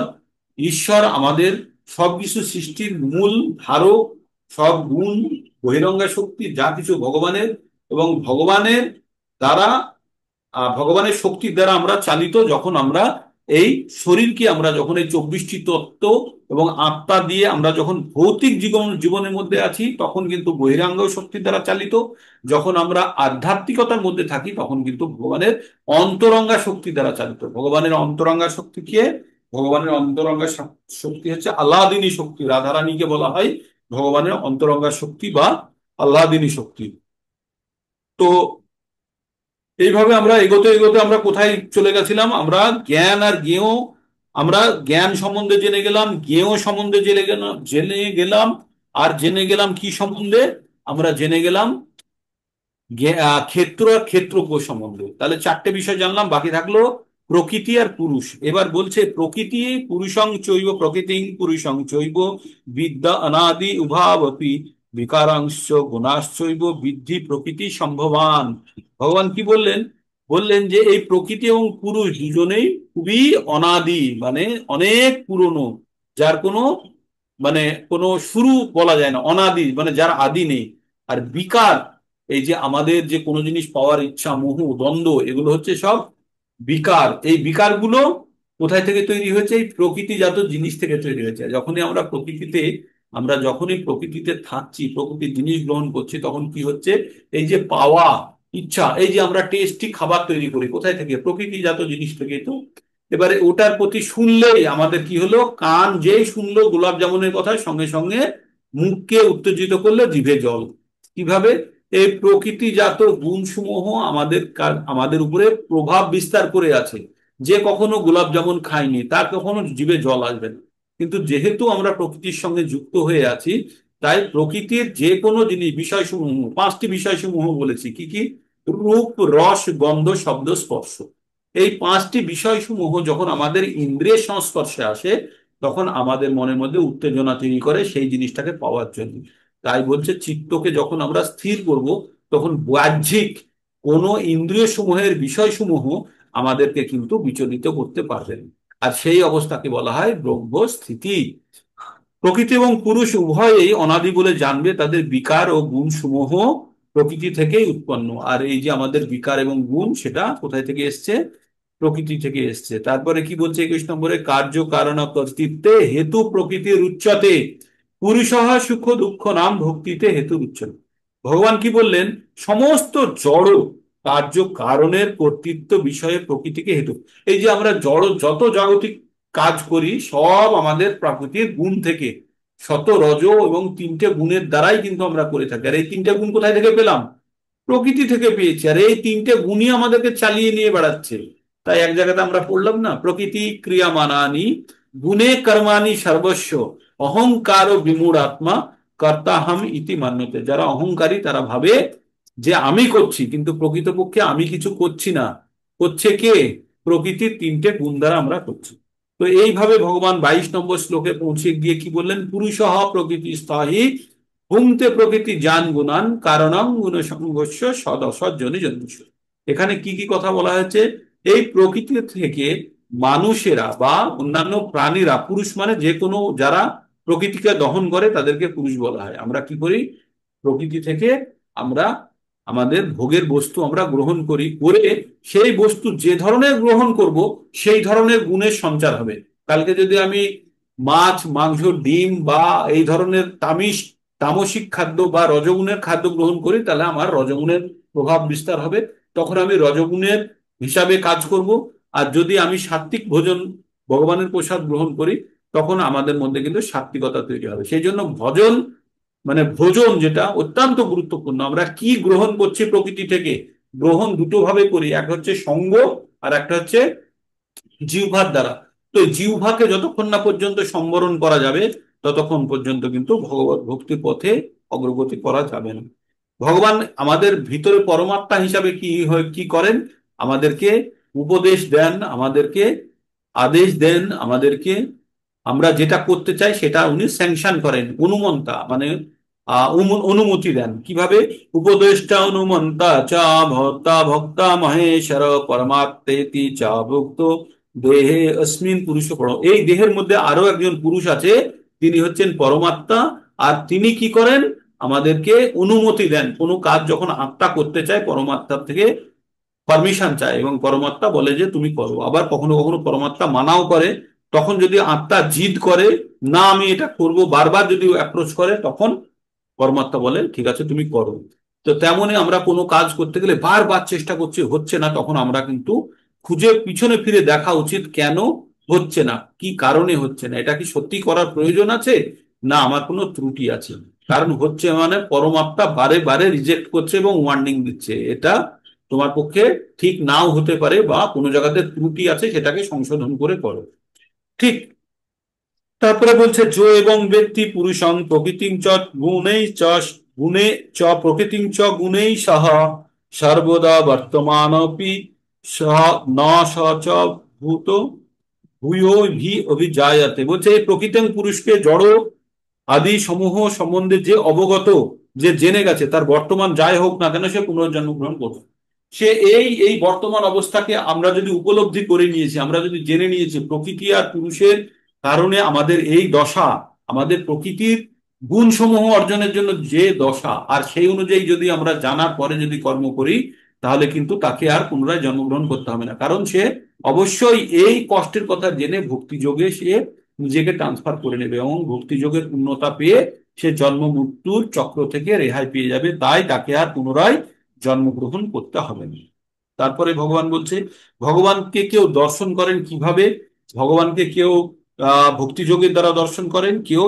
ঈশ্বর আমাদের সবকিছু সৃষ্টির মূল ধারক, সব গুণ, বহিরঙ্গা শক্তি যা কিছু ভগবানের, এবং দ্বারা ভগবানের শক্তির দ্বারা আমরা চালিত। যখন আমরা এই শরীরকে, আমরা যখন এই 24টি তত্ত্ব এবং আত্মা দিয়ে আমরা যখন ভৌতিক জীবনের মধ্যে আছি, তখন কিন্তু বহিরাঙ্গ শক্তির দ্বারা চালিত। যখন আমরা আধ্যাত্মিকতার মধ্যে থাকি, তখন কিন্তু ভগবানের অন্তরঙ্গা শক্তি দ্বারা চালিত। ভগবানের অন্তরঙ্গা শক্তি কে? ভগবানের অন্তরঙ্গা শক্তি হচ্ছে আল্লাদিনী শক্তি। রাধারানীকে বলা হয় ভগবানের অন্তরঙ্গা শক্তি বা আল্লাদিনী শক্তি। তো এইভাবে আমরা এগোতে এগোতে আমরা কোথায় চলে গেছিলাম? আমরা জ্ঞান আর জ্ঞেয়, আমরা জ্ঞান সম্বন্ধে জেনে গেলাম, জ্ঞেয় সম্বন্ধে জেনে গেলাম। আর জেনে গেলাম কি সম্বন্ধে? আমরা জেনে গেলাম ক্ষেত্র আর ক্ষেত্রজ্ঞ সম্বন্ধে। তাহলে 4টে বিষয় জানলাম, বাকি থাকলো প্রকৃতি আর পুরুষ। এবার বলছে প্রকৃতি পুরুষং চৈব প্রকৃতিং পুরুষং চৈব বিদ্যা অনাদি উভাবপি বিকারাংশ গুণাশ্চৈব বিদ্ধি প্রকৃতি সম্ভবান। ভগবান কি বললেন? বললেন যে এই প্রকৃতি এবং পুরুষ দুজনেই খুবই অনাদি, মানে অনেক পুরনো, যার মানে কোনো শুরু বলা যায় না। অনাদি মানে যার আদি নেই। আর বিকার, এই যে আমাদের যে কোনো জিনিস পাওয়ার ইচ্ছা, মোহ, দ্বন্দ্ব, এগুলো হচ্ছে সব বিকার। এই বিকারগুলো কোথায় থেকে তৈরি হয়েছে? এই প্রকৃতিজাত জিনিস থেকে তৈরি হয়েছে। আমরা যখনই প্রকৃতিতে থাকছি, প্রকৃতির জিনিস গ্রহণ করছি, তখন কি হচ্ছে? এই যে পাওয়া ইচ্ছা, এই যে আমরা টেস্টি খাবার তৈরি করি, কোথায় থেকে? প্রকৃতিজাত জিনিস থেকে। তো এবারে ওটার প্রতি শুনলেই আমাদের কি হলো? কান যেই শুনলো গোলাপ জামুনের কথা, সঙ্গে সঙ্গে মুখকে উত্তেজিত করলে জিভে জল। কিভাবে? এই প্রকৃতিজাত গুণসমূহ আমাদের উপরে প্রভাব বিস্তার করে আছে। যে কখনো গোলাপ জামুন খায়নি, তার কখনো জিভে জল আসবে না। কিন্তু যেহেতু আমরা প্রকৃতির সঙ্গে যুক্ত হয়ে আছি, তাই প্রকৃতির যে কোনো জিনিস, বিষয়সমূহ, 5টি বিষয়সমূহ বলেছি কি কি? রূপ, রস, গন্ধ, শব্দ, স্পর্শ। এই 5টি বিষয়সমূহ যখন আমাদের ইন্দ্রিয়ের সংস্পর্শে আসে, তখন আমাদের মনের মধ্যে উত্তেজনা তৈরি করে সেই জিনিসটাকে পাওয়ার জন্য। তাই বলছে চিত্তকে যখন আমরা স্থির করব, তখন বাহ্যিক কোনো ইন্দ্রিয় সমূহের বিষয়সমূহ আমাদেরকে কিন্তু বিচলিত করতে পারবেন। আর সেই অবস্থাকে বলা হয় ব্রহ্মস্থিতি। প্রকৃতি এবং পুরুষ উভয়েই অনাদি বলে জানবে, তাদের বিকার ও গুণ সমূহ প্রকৃতি থেকেই উৎপন্ন। আর এই যে আমাদের বিকার এবং গুণ, সেটা কোথায় থেকে এসছে? প্রকৃতি থেকে এসছে। তারপরে কি বলছে 21 নম্বরে, কার্য কারণ কর্তৃত্বে হেতু প্রকৃতির উচ্চতে পুরুষঃ সুখ দুঃখ নাম ভক্তিতে হেতু উচ্চতে। ভগবান কি বললেন? সমস্ত জড় কার্য কারণের কর্তৃত্ব বিষয়ে প্রকৃতিকে হেতু। এই যে আমরা জড় যত জাগতিক কাজ করি, সব আমাদের প্রাকৃতিক গুণ থেকে, শত রজ এবং 3টে গুণের দ্বারাই কিন্তু আমরা করে থাকি। আর এই 3টে গুণ কোথায় থেকে পেলাম? প্রকৃতি থেকে পেয়েছি। আর এই 3টে গুণই আমাদেরকে চালিয়ে নিয়ে বেড়াচ্ছে। তাই এক জায়গাতে আমরা পড়লাম না, প্রকৃতি ক্রিয়ামানানি গুণে কর্মাণি সর্বস্ব অহংকার ও বিমূঢ় আত্মা কর্তাহম ইতি মান্যতে। যারা অহংকারী তারা ভাবে যে আমি করছি, কিন্তু প্রকৃতপক্ষে আমি কিছু করছি না, করছে কে? প্রকৃতির 3টে গুণ দ্বারা আমরা করছি। তো এইভাবে ভগবান 22 নম্বর শ্লোকে পৌঁছে গিয়ে কি বললেন? পুরুষঃ প্রকৃতি স্থহি ভুঙ্ক্তে প্রকৃতি জান গুণান কারণং গুণ সংঘর্ষ সদসজ্জনি জন্মস্য। এখানে কি কি কথা বলা হয়েছে? এই প্রকৃতি থেকে মানুষেরা বা অন্যান্য প্রাণীরা, পুরুষ মানে যে কোনো যারা প্রকৃতিকে দহন করে তাদেরকে পুরুষ বলা হয়। আমরা কি করি? প্রকৃতি থেকে আমরা আমাদের ভোগের বস্তু আমরা গ্রহণ করি, করে সেই বস্তু যে ধরনের গ্রহণ করব সেই ধরনের গুণের সঞ্চার হবে। কালকে যদি আমি মাছ মাংস ডিম বা এই ধরনের তামসিক খাদ্য বা রজগুণের খাদ্য গ্রহণ করি, তাহলে আমার রজগুণের প্রভাব বিস্তার হবে, তখন আমি রজগুণের হিসাবে কাজ করব। আর যদি আমি সাত্ত্বিক ভোজন, ভগবানের প্রসাদ গ্রহণ করি, তখন আমাদের মধ্যে কিন্তু সাত্ত্বিকতা তৈরি হবে। সেই জন্য ভজন মানে ভোজন যেটা অত্যন্ত গুরুত্বপূর্ণ। আমরা কি গ্রহণ করছি প্রকৃতি থেকে? গ্রহণ দুটো ভাবে করি, একটা হচ্ছে সঙ্গ আর একটা হচ্ছে জিহ্বার দ্বারা। তো জিহ্বাকে যতক্ষণ না পর্যন্ত সম্বরণ করা যাবে, ততক্ষণ পর্যন্ত কিন্তু ভগবত ভক্তির পথে অগ্রগতি করা যাবে না। ভগবান আমাদের ভিতরে পরমাত্মা হিসাবে কি করেন? আমাদেরকে উপদেশ দেন, আমাদেরকে আদেশ দেন, আমাদেরকে আমরা যেটা করতে চাই সেটা উনি স্যাংশন করেন। অনুমন্তা মানে অনুমতি দেন। কিভাবে? উপদেষ্টা অনুমন্তা চা ভক্তা ভক্তা মহেশ্বর পরমাত্মেতি চা ভুক্ত দেহে অস্মিন পুরুষ পড়ো। এই দেহের মধ্যে আরো একজন পুরুষ আছে, তিনি হচ্ছেন পরমাত্মা। আর তিনি কি করেন? আমাদেরকে অনুমতি দেন। কোনো কাজ যখন আত্মা করতে চায়, পরমাত্মার থেকে পারমিশন চায় এবং পরমাত্মা বলে যে তুমি করো। আবার কখনো কখনো পরমাত্মা মানাও করে। তখন যদি আত্মা জিদ করে, না আমি এটা করব, বারবার যদি অ্যাপ্রোচ করে, তখন পরমাত্মা বলে ঠিক আছে তুমি করো। তো তেমনই আমরা কোনো কাজ করতে গেলে বারবার চেষ্টা করছি, হচ্ছে না, তখন আমরা কিন্তু খুঁজে পিছনে ফিরে দেখা উচিত কেন হচ্ছে না, কি কারণে হচ্ছে না, এটা কি সত্যি করার প্রয়োজন আছে, না আমার কোনো ত্রুটি আছে। কারণ হচ্ছে মানে পরমাত্মা বারে বারে রিজেক্ট করছে এবং ওয়ার্নিং দিচ্ছে, এটা তোমার পক্ষে ঠিক নাও হতে পারে, বা কোনো জায়গাতে ত্রুটি আছে, সেটাকে সংশোধন করে করো। ঠিক। তারপরে বলছে জো এবং ব্যক্তি পুরুষং প্রকৃতিং চ গুণেই চ গুণে চ প্রকৃতিং চ গুণেই সহ সর্বদা বর্তমানপি সহ ন স চ ভূত ভূয়ো ভি অভিজায়তে। বলছে এই প্রকৃতিং পুরুষকে জড় আদি সমূহ সম্বন্ধে যে অবগত, যে জেনে গেছে, তার বর্তমান যাই হোক না কেন সে পুনর্জন্ম গ্রহণ করবে। সে এই এই বর্তমান অবস্থাকে আমরা যদি উপলব্ধি করে নিয়েছি, আমরা যদি জেনে নিয়েছি প্রকৃতি আর পুরুষের কারণে আমাদের এই দশা, আমাদের প্রকৃতির গুণসমূহ অর্জনের জন্য যে দশা, আর সেই অনুযায়ী যদি আমরা জানার পরে যদি কর্ম করি, তাহলে কিন্তু তাকে আর পুনরায় জন্মগ্রহণ করতে হবে না। কারণ সে অবশ্যই এই কষ্টের কথা জেনে ভক্তিযোগে সে নিজেকে ট্রান্সফার করে নেবে এবং ভক্তিযোগের পূর্ণতা পেয়ে সে জন্ম মৃত্যুর চক্র থেকে রেহাই পেয়ে যাবে। তাই তাকে আর পুনরায় জন্মগ্রহণ করতে হবে না। তারপরে ভগবান বলছে ভগবানকে কেউ দর্শন করেন কিভাবে? ভগবানকে কেউ ভক্তিযোগের দ্বারা দর্শন করেন, কেউ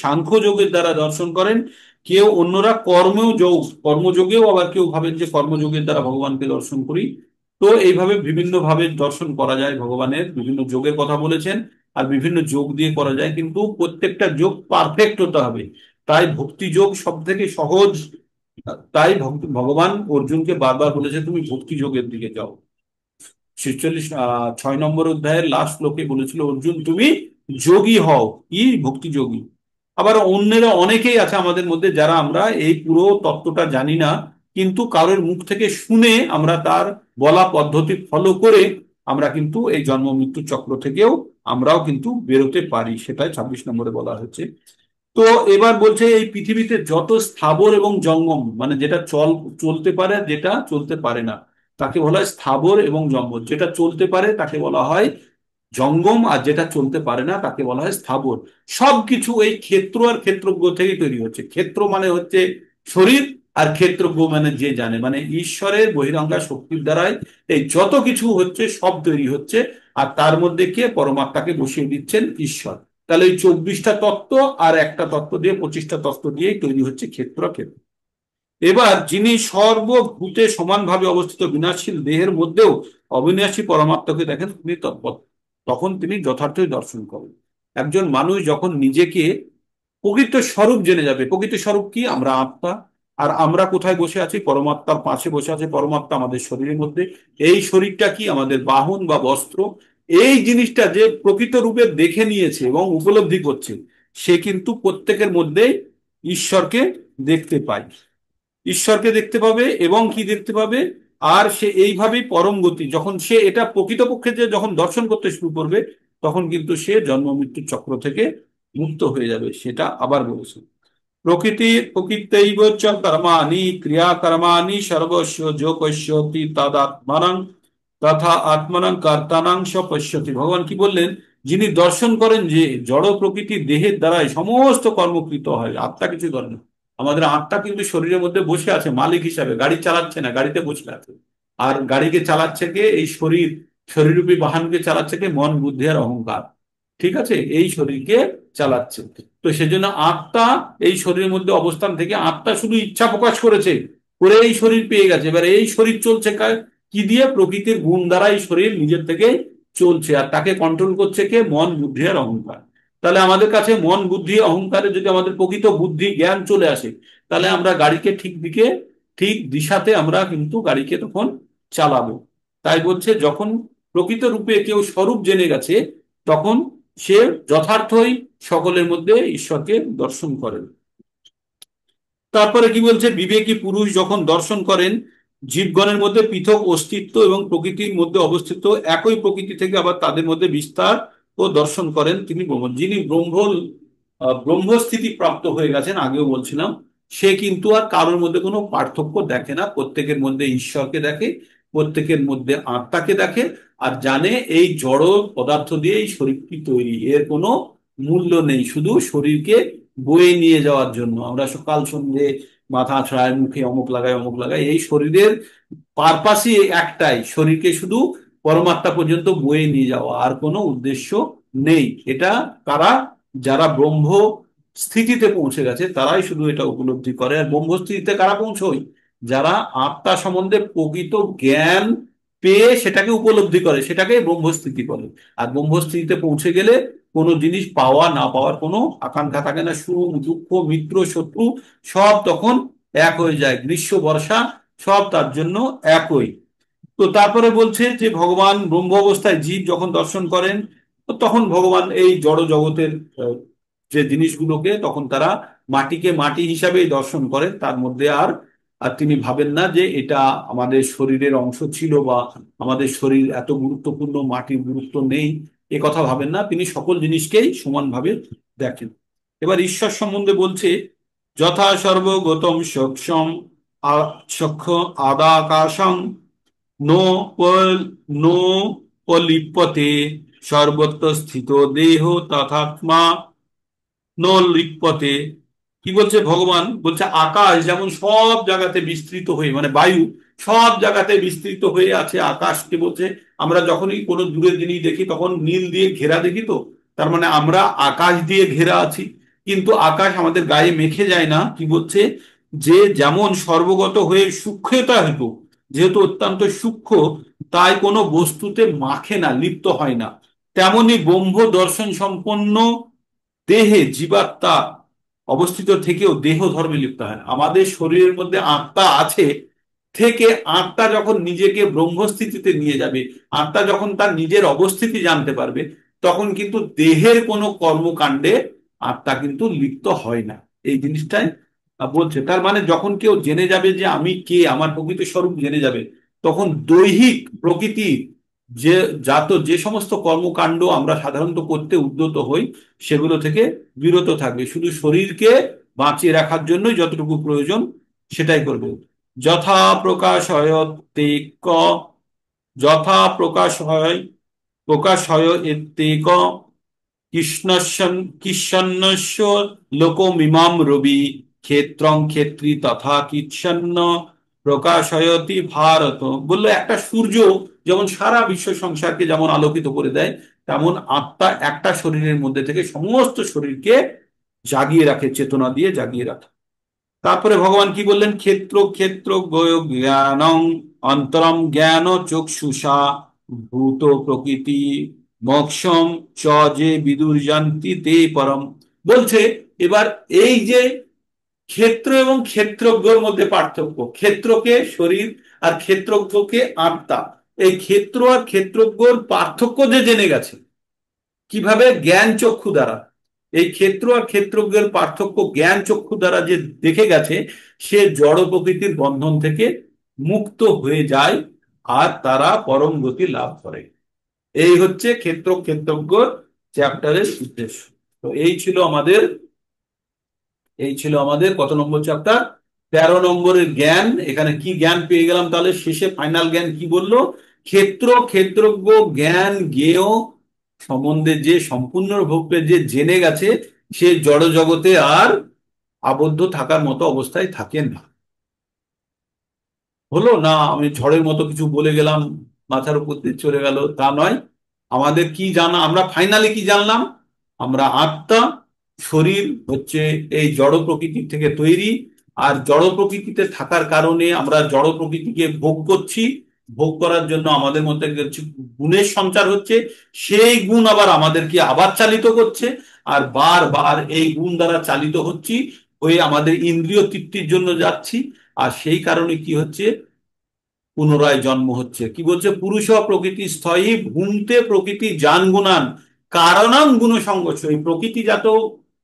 সাংখ্য যোগের দ্বারা দর্শন করেন, কেউ অন্যরা কর্মযোগেও, আবার কেউ ভাবেন যে কর্মযোগের দ্বারা ভগবানকে দর্শন করি। তো এইভাবে বিভিন্ন ভাবে দর্শন করা যায়। ভগবানের বিভিন্ন যোগের কথা বলেছেন, আর বিভিন্ন যোগ দিয়ে করা যায়, কিন্তু প্রত্যেকটা যোগ পারফেক্ট হতে হবে। তাই ভক্তি যোগ সব থেকে সহজ। তাই ভগবান অর্জুনকে বারবার বলেছে তুমি ভক্তি যোগের দিকে যাও। 6 নম্বর অধ্যায়ের লাস্ট শ্লোকে বলেছিল অর্জুন তুমি যোগী হও, কি ভক্তি যোগী। আবার অন্যেরা অনেকেই আছে আমাদের মধ্যে যারা আমরা এই পুরো তত্ত্বটা জানি না, কিন্তু কারোর মুখ থেকে শুনে আমরা তার বলা পদ্ধতি ফলো করে আমরা কিন্তু এই জন্ম মৃত্যু চক্র থেকেও আমরাও কিন্তু বেরোতে পারি, সেটাই 26 নম্বরে বলা হয়েছে। তো এবার বলছে এই পৃথিবীতে যত স্থাবর এবং জঙ্গম, মানে যেটা চলতে পারে আর যেটা চলতে পারে না, তাকে বলা হয় স্থাবর এবং জঙ্গম। যেটা চলতে পারে তাকে বলা হয় জঙ্গম, আর যেটা চলতে পারে না তাকে বলা হয় স্থাবর। সবকিছু এই ক্ষেত্র আর ক্ষেত্রজ্ঞ থেকেই তৈরি হচ্ছে। ক্ষেত্র মানে হচ্ছে শরীর, আর ক্ষেত্রজ্ঞ মানে যে জানে, মানে ঈশ্বরের বহিরঙ্গা শক্তির দ্বারাই এই যত কিছু হচ্ছে সব তৈরি হচ্ছে। আর তার মধ্যে কে পরমাত্মাকে বসিয়ে দিচ্ছেন ঈশ্বর। তাহলে এই 24টা তত্ত্ব আর একটা তত্ত্ব দিয়ে 25টা তত্ত্ব দিয়ে তৈরি হচ্ছে ক্ষেত্র ক্ষেত্র। এবার যিনি সর্বভূতে সমানভাবে অবস্থিত বিনাশশীল দেহের মধ্যেও অবিনাশী পরমাত্মাকে দেখেন, তিনি তখন তিনি যথার্থই দর্শন করেন। একজন মানুষ যখন নিজেকে প্রকৃত স্বরূপ জেনে যাবে, প্রকৃত স্বরূপ কি? আমরা আত্মা। আর আমরা কোথায় বসে আছি? পরমাত্মার পাশে বসে আছে পরমাত্মা আমাদের শরীরের মধ্যে। এই শরীরটা কি? আমাদের বাহন বা বস্ত্র। এই জিনিসটা যে প্রকৃত রূপে দেখে নিয়েছে এবং উপলব্ধি করছে, সে কিন্তু প্রত্যেকের মধ্যে ঈশ্বরকে দেখতে পায়। ঈশ্বরকে দেখতে পাবে এবং কি দেখতে পাবে? আর সে এইভাবেই পরম গতি, যখন সে এটা প্রকৃতপক্ষে যে যখন দর্শন করতে শুরু করবে, তখন কিন্তু সে জন্ম মৃত্যুর চক্র থেকে মুক্ত হয়ে যাবে। সেটা আবার বলেছে, প্রকৃতৈব চ কর্মাণি ক্রিয়া কর্মাণি সর্বস্ব যো পশ্যতি তদাত্মনং তথা আত্মনং কর্তানাং স পশ্যতি। ভগবান কি বললেন? যিনি দর্শন করেন যে জড় প্রকৃতি দেহের দ্বারাই সমস্ত কর্মকৃত হয়, আত্মা কিছু করে না। আমাদের আত্মা কিন্তু শরীরের মধ্যে বসে আছে মালিক হিসাবে, গাড়ি চালাচ্ছে না, গাড়িতে বসে আছে। আর গাড়িকে চালাচ্ছে কে? এই শরীর। শরীররূপী বাহনকে চালাচ্ছে কে? মন, বুদ্ধি আর অহংকার। ঠিক আছে, এই শরীরকে চালাচ্ছে। তো সেজন্য আত্মা এই শরীরের মধ্যে অবস্থান থেকে আত্মা শুধু ইচ্ছা প্রকাশ করেছে, করে এই শরীর পেয়ে গেছে। এবার এই শরীর চলছে কি দিয়ে? প্রকৃতির গুণ দ্বারা এই শরীর নিজের থেকে চলছে, আর তাকে কন্ট্রোল করছে কে? মন, বুদ্ধি আর অহংকার। তাহলে আমাদের কাছে মন, বুদ্ধি, অহংকারে যদি আমাদের প্রকৃত বুদ্ধি জ্ঞান চলে আসে, তাহলে আমরা গাড়িকে ঠিক দিকে, ঠিক দিশাতে আমরা কিন্তু গাড়িকে তখন চালাবো। তাই বলছে যখন প্রকৃত রূপে কেউ স্বরূপ জেনে গেছে, তখন সে যথার্থই সকলের মধ্যে ঈশ্বরকে দর্শন করেন। তারপরে কি বলছে? বিবেকী পুরুষ যখন দর্শন করেন জীবগণের মধ্যে পৃথক অস্তিত্ব এবং প্রকৃতির মধ্যে অবস্থিত একই প্রকৃতি থেকে আবার তাদের মধ্যে বিস্তার ও দর্শন করেন, তিনি ব্রহ্ম। যিনি ব্রহ্মস্থিতি প্রাপ্ত হয়ে গেছেন, আগেও বলছিলাম, সে কিন্তু আর কারোর মধ্যে কোনো পার্থক্য দেখে না। প্রত্যেকের মধ্যে ঈশ্বরকে দেখে, প্রত্যেকের মধ্যে আত্মাকে দেখে, আর জানে এই জড় পদার্থ দিয়ে এই শরীরটি তৈরি, এর কোনো মূল্য নেই, শুধু শরীরকে বয়ে নিয়ে যাওয়ার জন্য। আমরা সকাল সন্ধ্যে মাথা আছড়ায়, মুখে অমুক লাগাই অমুক লাগাই, এই শরীরের পারপাসই একটাই, শরীরকে শুধু পরমাত্মা পর্যন্ত বয়ে নিয়ে যাওয়া, আর কোনো উদ্দেশ্য নেই। এটা কারা? যারা ব্রহ্ম স্থিতিতে পৌঁছে গেছে তারাই শুধু এটা উপলব্ধি করে। আর ব্রহ্ম স্থিতিতে কারা পৌঁছয়? যারা আত্মা সম্বন্ধে প্রকৃত জ্ঞান পেয়ে সেটাকে উপলব্ধি করে, সেটাকে ব্রহ্মস্থিতি বলে। আর ব্রহ্মস্থিতিতে পৌঁছে গেলে কোনো জিনিস পাওয়া না পাওয়ার কোনো আকাঙ্ক্ষা থাকে না। সুখ দুঃখ, মিত্র শত্রু সব তখন এক হয়ে যায়। গ্রীষ্ম বর্ষা সব তার জন্য একই। তো তারপরে বলছে যে ভগবান ব্রহ্ম অবস্থায় জীব যখন দর্শন করেন, তো তখন ভগবান এই জড় জগতের যে জিনিসগুলোকে তখন তারা মাটিকে মাটি হিসাবেই দর্শন করেন। তার মধ্যে আর আর তিনি ভাবেন না যে এটা আমাদের শরীরের অংশ ছিল, বা আমাদের শরীর এত গুরুত্বপূর্ণ, মাটির গুরুত্ব নেই, এ কথা ভাবেন না। তিনি সকল জিনিসকেই সমানভাবে দেখেন। এবার ঈশ্বর সম্বন্ধে বলছে, যথা সর্বগতম সক্ষম সক্ষ আদাকাশং নো নো লিপ্যতে সর্বত্র স্থিত দেহ তথাত্মা নো লিপ্যতে। কি বলছে ভগবান? বলছে আকাশ যেমন সব জায়গাতে বিস্তৃত হয়ে, মানে বায়ু সব জায়গাতে বিস্তৃত হয়ে আছে, আকাশকে বলছে আমরা যখনই কোনো দূরের জিনিস দেখি তখন নীল দিয়ে ঘেরা দেখি, তো তার মানে আমরা আকাশ দিয়ে ঘেরা আছি। কিন্তু আকাশ আমাদের গায়ে মেখে যায় না। কি বলছে? যে যেমন সর্বগত হয়ে সূক্ষ্মতা হতো, যেহেতু অত্যন্ত সূক্ষ্ম, তাই কোনো বস্তুতে মাখে না, লিপ্ত হয় না। তেমনি ব্রহ্ম দর্শন সম্পন্ন দেহে জীবাত্মা অবস্থিত থেকেও দেহ ধর্মে লিপ্ত হয় না। আমাদের শরীরের মধ্যে আত্মা আছে থেকে আত্মা যখন নিজেকে ব্রহ্মস্থিতিতে নিয়ে যাবে, আত্মা যখন তার নিজের অবস্থিতি জানতে পারবে, তখন কিন্তু দেহের কোনো কর্মকাণ্ডে আত্মা কিন্তু লিপ্ত হয় না। এই জিনিসটাই বলছে। তার মানে যখন কেউ জেনে যাবে যে আমি কে, আমার প্রকৃত স্বরূপ জেনে যাবে, তখন দৈহিক প্রকৃতি যে যে সমস্ত কর্মকাণ্ড আমরা সাধারণত করতে উদ্যত হই সেগুলো থেকে বিরত থাকবে, শুধু শরীরকে বাঁচিয়ে রাখার জন্যই যতটুকু প্রয়োজন সেটাই করবে। যথা প্রকাশ হয় তেক, যথা প্রকাশ হয় এতেক কৃষ্ণস্য কৃষ্ণস্য লোকমিমাম রবি ক্ষেত্রং ক্ষেত্রী তথা কৃচ্ছন্ন প্রকাশয়তি ভারত। বললো একটা সূর্য যেমন সারা বিশ্ব সংসারকে যেমন আলোকিত করে দেয়, তেমন আত্মা একটা শরীরের মধ্যে থেকে সমস্ত শরীরকে জাগিয়ে রাখে, চেতনা দিয়ে জাগিয়ে রাখে। তারপরে ভগবান কি বললেন, ক্ষেত্র ক্ষেত্র জ্ঞানং অন্তরম জ্ঞান চক্ষুষা ভূত প্রকৃতি মোক্ষম চ যে বিদুর্জান্তি তে পরম। বলছে এবার এই যে ক্ষেত্র এবং ক্ষেত্রজ্ঞর মধ্যে পার্থক্য, ক্ষেত্রকে শরীর আর ক্ষেত্রজ্ঞকে আত্মা, এই ক্ষেত্র আর ক্ষেত্রজ্ঞর পার্থক্য যে জেনে গেছে কিভাবে, জ্ঞান চক্ষু দ্বারা। এই ক্ষেত্র আর ক্ষেত্রজ্ঞের পার্থক্য জ্ঞান চক্ষু দ্বারা যে দেখে গেছে, সে জড় প্রকৃতির বন্ধন থেকে মুক্ত হয়ে যায় আর তারা পরম গতি লাভ করে। এই হচ্ছে ক্ষেত্র ক্ষেত্রজ্ঞর চ্যাপ্টারের উদ্দেশ্য। তো এই ছিল আমাদের কত নম্বর চ্যাপ্টার, 13 নম্বরের জ্ঞান। এখানে কি জ্ঞান পেয়ে গেলাম তাহলে, শেষে ফাইনাল জ্ঞান কি বললো, ক্ষেত্র ক্ষেত্রজ্ঞ জ্ঞান জ্ঞেয় সম্বন্ধে যে সম্পূর্ণরূপে যে জেনে গেছে, সে জড় জগতে আর আবদ্ধ থাকার মতো অবস্থায় থাকে না। হলো না, আমি ঝড়ের মতো কিছু বলে গেলাম, মাথার উপর দিয়ে চলে গেল, তা নয়। আমাদের কি জানা, আমরা ফাইনালি কি জানলাম, আমরা আত্মা, শরীর হচ্ছে এই জড় প্রকৃতি থেকে তৈরি, আর জড় প্রকৃতিতে থাকার কারণে আমরা জড় প্রকৃতিকে ভোগ করছি, ভোগ করার জন্য আমাদের মধ্যে কিছু গুণের সঞ্চার হচ্ছে, সেই গুণ আবার আমাদেরকে আবার চালিত করছে, আর বারবার এই গুণ দ্বারা চালিত হচ্ছি, হয়ে আমাদের ইন্দ্রিয় তৃপ্তির জন্য যাচ্ছি। আর সেই কারণে কি হচ্ছে, পুনরায় জন্ম হচ্ছে। কি বলছে, পুরুষ প্রকৃতি স্থয়ী ভুংতে প্রকৃতি জান গুণান কারণাং গুণ সংঘর্ষ। এই প্রকৃতিজাত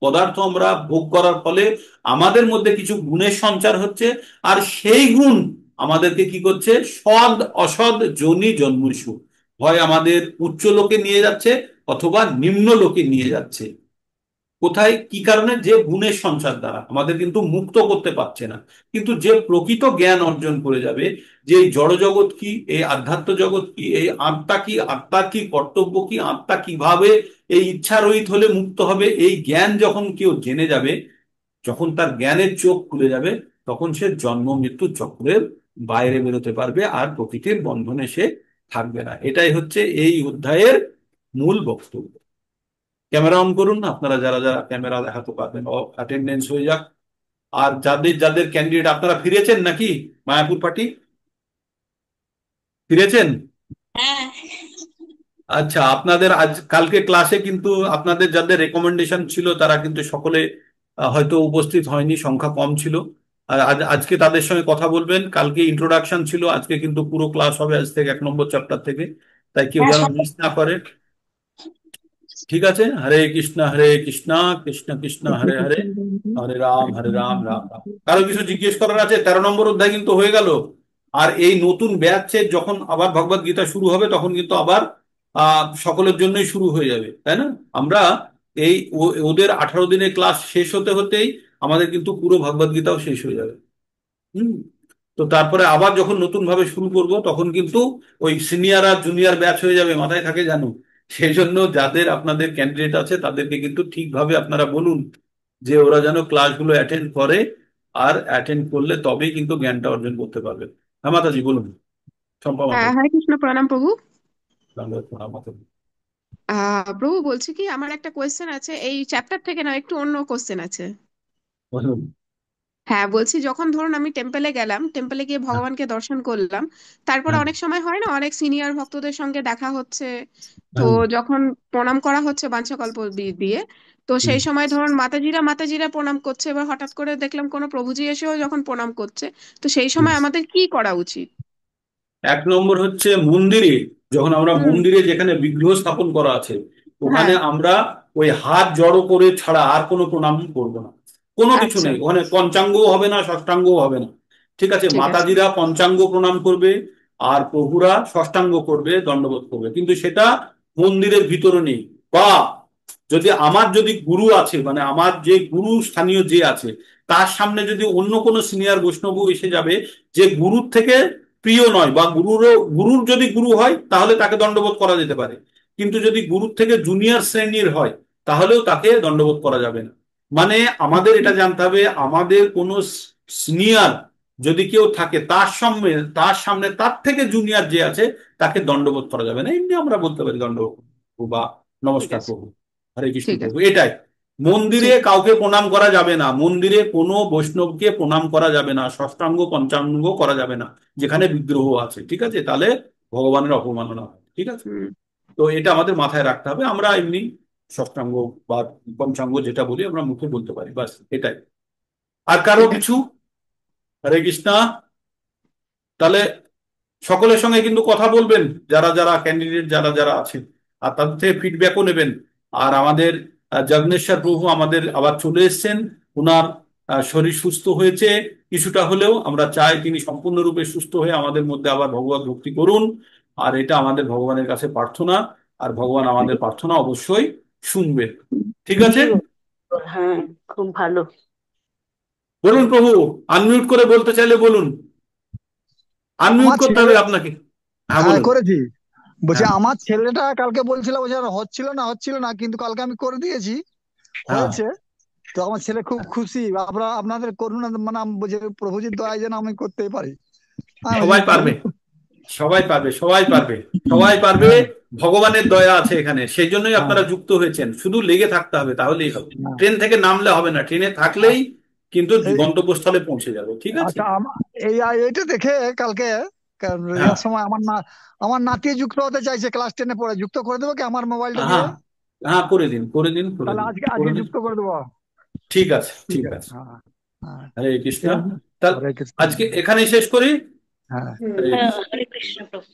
পদার্থ আমরা ভোগ করার ফলে আমাদের মধ্যে কিছু গুণের সঞ্চার হচ্ছে, আর সেই গুণ আমাদেরকে কি করছে, সদ অসদ যোনি জন্মসু, হয় আমাদের উচ্চ লোকে নিয়ে যাচ্ছে অথবা নিম্ন লোকে নিয়ে যাচ্ছে। কোথায়, কি কারণে, যে গুণের সঞ্চার দ্বারা আমাদের কিন্তু মুক্ত করতে পারছে না। কিন্তু যে প্রকৃত জ্ঞান অর্জন করে যাবে, যে এই জড় জগৎ কি, এই আধ্যাত্ম জগৎ কি, এই আত্মা কি, আত্মার কি কর্তব্য কি, আত্মা কিভাবে এই ইচ্ছারহিত হলে মুক্ত হবে, এই জ্ঞান যখন কেউ জেনে যাবে, যখন তার জ্ঞানের চোখ খুলে যাবে, তখন সে জন্ম মৃত্যু চক্রের বাইরে বেরোতে পারবে, আর প্রকৃতির বন্ধনে সে থাকবে না। এটাই হচ্ছে এই অধ্যায়ের মূল বক্তব্য। ক্যামেরা অন করুন, আপনারা যারা যারা ক্যামেরা দেখাতে পারবেন অ্যাটেন্ডেন্স হয়ে যাক। আর যাদের যাদের ক্যান্ডিডেট, আপনারা ফিরেছেন নাকি, মায়াপুর পার্টি ফিরেছেন? হ্যাঁ। আচ্ছা, আপনাদের আজ কালকে ক্লাসে কিন্তু আপনাদের যাদের রেকমেন্ডেশন ছিল তারা কিন্তু সকলে হয়তো উপস্থিত হয়নি, সংখ্যা কম ছিল। আর আজকে তাদের সঙ্গে কথা বলবেন, কালকে ইন্ট্রোডাকশন ছিল, আজকে কিন্তু পুরো ক্লাস হবে আজ থেকে 1 নম্বর চ্যাপ্টার থেকে, তাই কেউ হ্যাঁ যেন সবাই। মিস না করে। ঠিক আছে, হরে কৃষ্ণ কৃষ্ণ কৃষ্ণ হরে হরে, হরে রাম রাম রাম। কারো কিছু জিজ্ঞেস করার আছে? 13 নম্বর অধ্যায় কিন্তু হয়ে গেল। আর এই নতুন ব্যাচে যখন আবার ভগবত গীতা শুরু হবে, তখন কিন্তু আবার সকলের জন্যই শুরু হয়ে যাবে, তাই না? আমরা এই ওদের 18 দিনের ক্লাস শেষ হতে হতেই আমাদের কিন্তু পুরো ভগবত গীতাও শেষ হয়ে যাবে। হুম। তো তারপরে আবার যখন নতুন ভাবে শুরু করব, তখন কিন্তু ওই সিনিয়র আর জুনিয়র ব্যাচ হয়ে যাবে, মাথায় থাকে জানো। সেই জন্য যাদের আপনাদের ক্যান্ডিডেট আছে তাদেরকে কিন্তু ঠিকভাবে আপনারা বলুন যে ওরা যেন ক্লাসগুলো অ্যাটেন্ড করে, আর অ্যাটেন্ড করলে তবেই কিন্তু জ্ঞানটা অর্জন করতে পারবে। হ্যাঁ মাতাজি বলুন, শম্পা হ্যাঁ, মাতাজি। হরে কৃষ্ণ, প্রণাম প্রভু। প্রণাম মাতাজি। প্রভু বলছি কি, আমার একটা কোয়েশ্চেন আছে, এই চ্যাপ্টার থেকে না একটু অন্য কোয়েশ্চেন আছে। বলুন। হ্যাঁ বলছি, যখন ধরুন আমি টেম্পলে গেলাম, টেম্পলে গিয়ে হ্যাঁ, ভগবানকে দর্শন করলাম, তারপরে হ্যাঁ, অনেক সময় হয় না, অনেক সিনিয়র ভক্তদের সঙ্গে দেখা হচ্ছে, তো হ্যাঁ, যখন প্রণাম করা হচ্ছে বাঞ্ছাকল্প দিয়ে, তো হুম, সেই সময় ধরুন মাতাজিরা মাতাজিরা প্রণাম করছে, এবার হঠাৎ করে দেখলাম কোনো প্রভুজি এসেও যখন প্রণাম করছে, তো সেই হুম। সময় আমাদের কি করা উচিত? 1 নম্বর হচ্ছে মন্দিরে, যখন আমরা হুম। মন্দিরে যেখানে বিগ্রহ স্থাপন করা আছে, ওখানে হ্যাঁ। আমরা ওই হাত জড়ো করে ছাড়া আর কোনো প্রণাম করবো না। কোনো কিছু আচ্ছা। নেই ওখানে, পঞ্চাঙ্গও হবে না, ষষ্ঠাঙ্গও হবে না। ঠিক আছে, ঠিক আছে। মাতাজিরা পঞ্চাঙ্গ প্রণাম করবে, আর প্রভুরা ষষ্ঠাঙ্গ করবে, দণ্ডবোধ করবে, কিন্তু সেটা মন্দিরের ভিতরে নেই। বা যদি গুরু আছে, মানে আমার যে গুরু স্থানীয় যে আছে, তার সামনে যদি অন্য কোনো সিনিয়র বৈষ্ণব এসে যাবে, যে গুরুর থেকে প্রিয় নয়, বা গুরুর যদি গুরু হয় তাহলে তাকে দণ্ডবোধ করা যেতে পারে, কিন্তু যদি গুরুর থেকে জুনিয়র শ্রেণীর হয় তাহলেও তাকে দণ্ডবোধ করা যাবে না। মানে আমাদের এটা জানতে হবে, আমাদের কোনো সিনিয়র যদি কেউ থাকে, তার সামনে তার থেকে জুনিয়র যে আছে তাকে দণ্ডবোধ করা যাবে না। এমনি আমরা বলতে পারি দণ্ডবোধ বা ঠিক নমস্কার আছে। প্রভু, হরে কৃষ্ণ ঠিক প্রভু, আছে। এটাই। মন্দিরে ঠিক আছে। কাউকে প্রণাম করা যাবে না, মন্দিরে কোনো বৈষ্ণবকে প্রণাম করা যাবে না, ষষ্ঠাঙ্গ পঞ্চাঙ্গ করা যাবে না যেখানে বিগ্রহ আছে, ঠিক আছে? তাহলে ভগবানের অপমাননা হয়, ঠিক আছে? হুম। তো এটা আমাদের মাথায় রাখতে হবে। আমরা এমনি ষষ্ঠাঙ্গ বা পঞ্চাঙ্গ যেটা বলি আমরা মুখে বলতে পারি, বাস এটাই। আর কারো ঠিক আছে। কিছু? হরে কৃষ্ণা। তাহলে সকলের সঙ্গে কিন্তু কথা বলবেন, যারা যারা ক্যান্ডিডেট যারা যারা আছেন, আর তাদের থেকে ফিডব্যাকও নেবেন। আর আমাদের জগনেশ্বর প্রভু আমাদের আবার চলে এসেছেন, ওনার শরীর সুস্থ হয়েছে কিছুটা হলেও। আমরা চাই তিনি সম্পূর্ণরূপে সুস্থ হয়ে আমাদের মধ্যে আবার ভগবত ভক্তি করুন। আর এটা আমাদের ভগবানের কাছে প্রার্থনা, আর ভগবান আমাদের প্রার্থনা অবশ্যই শুনবেন। ঠিক জি আছে, হ্যাঁ, খুব ভালো। বলুন প্রভু। আনমিউট করে বলতে চাইলে বলুন, আনমিউট আমার করতে ছেলে, হবে আপনাকে। হ্যাঁ হ্যাঁ বলুন। করেছি। বলছি হ্যাঁ, আমার ছেলেটা কালকে বলছিল, বলছে আর হচ্ছিল না, কিন্তু কালকে আমি করে দিয়েছি, হ্যাঁ, হয়েছে। তো আমার ছেলে খুব খুশি। আপনাদের করুণা, মানে বলছে প্রভুজির দয়ায় যেন আমি করতেই পারি। আমি বলছি, সবাই প্রভু। পারবে, সবাই পারবে, সবাই পারবে, সবাই পারবে। হ্যাঁ, ভগবানের দয়া আছে এখানে, সেই জন্যই হ্যাঁ, আপনারা যুক্ত হয়েছেন। শুধু লেগে থাকতে হবে, তাহলেই হবে। হ্যাঁ। ট্রেন থেকে নামলে হবে না, ট্রেনে থাকলেই কিন্তু এই গন্তব্যস্থলে পৌঁছে যাবে, ঠিক আছে? আচ্ছা, এইটা দেখে কালকে হ্যাঁ, ইয়ার সময় আমার নাতি যুক্ত হতে চাইছে, ক্লাস 10-এ পড়ে। যুক্ত করে দেবো কি আমার মোবাইলটা দিয়ে? হ্যাঁ, হ্যাঁ, করে দিন, করে দিন, করে তাহলে দিন, আজকে করে আজকে দিন। যুক্ত করে দেবো। ঠিক আছে, ঠিক ঠিক আছে, আছে। হ্যাঁ, হ্যাঁ। হরে কৃষ্ণ। ঠিক আছে। তাহলে হরে কৃষ্ণ। আজকে এখানেই শেষ করি। হ্যাঁ। হরে হ্যাঁ, কৃষ্ণ। হরে কৃষ্ণ প্রভু।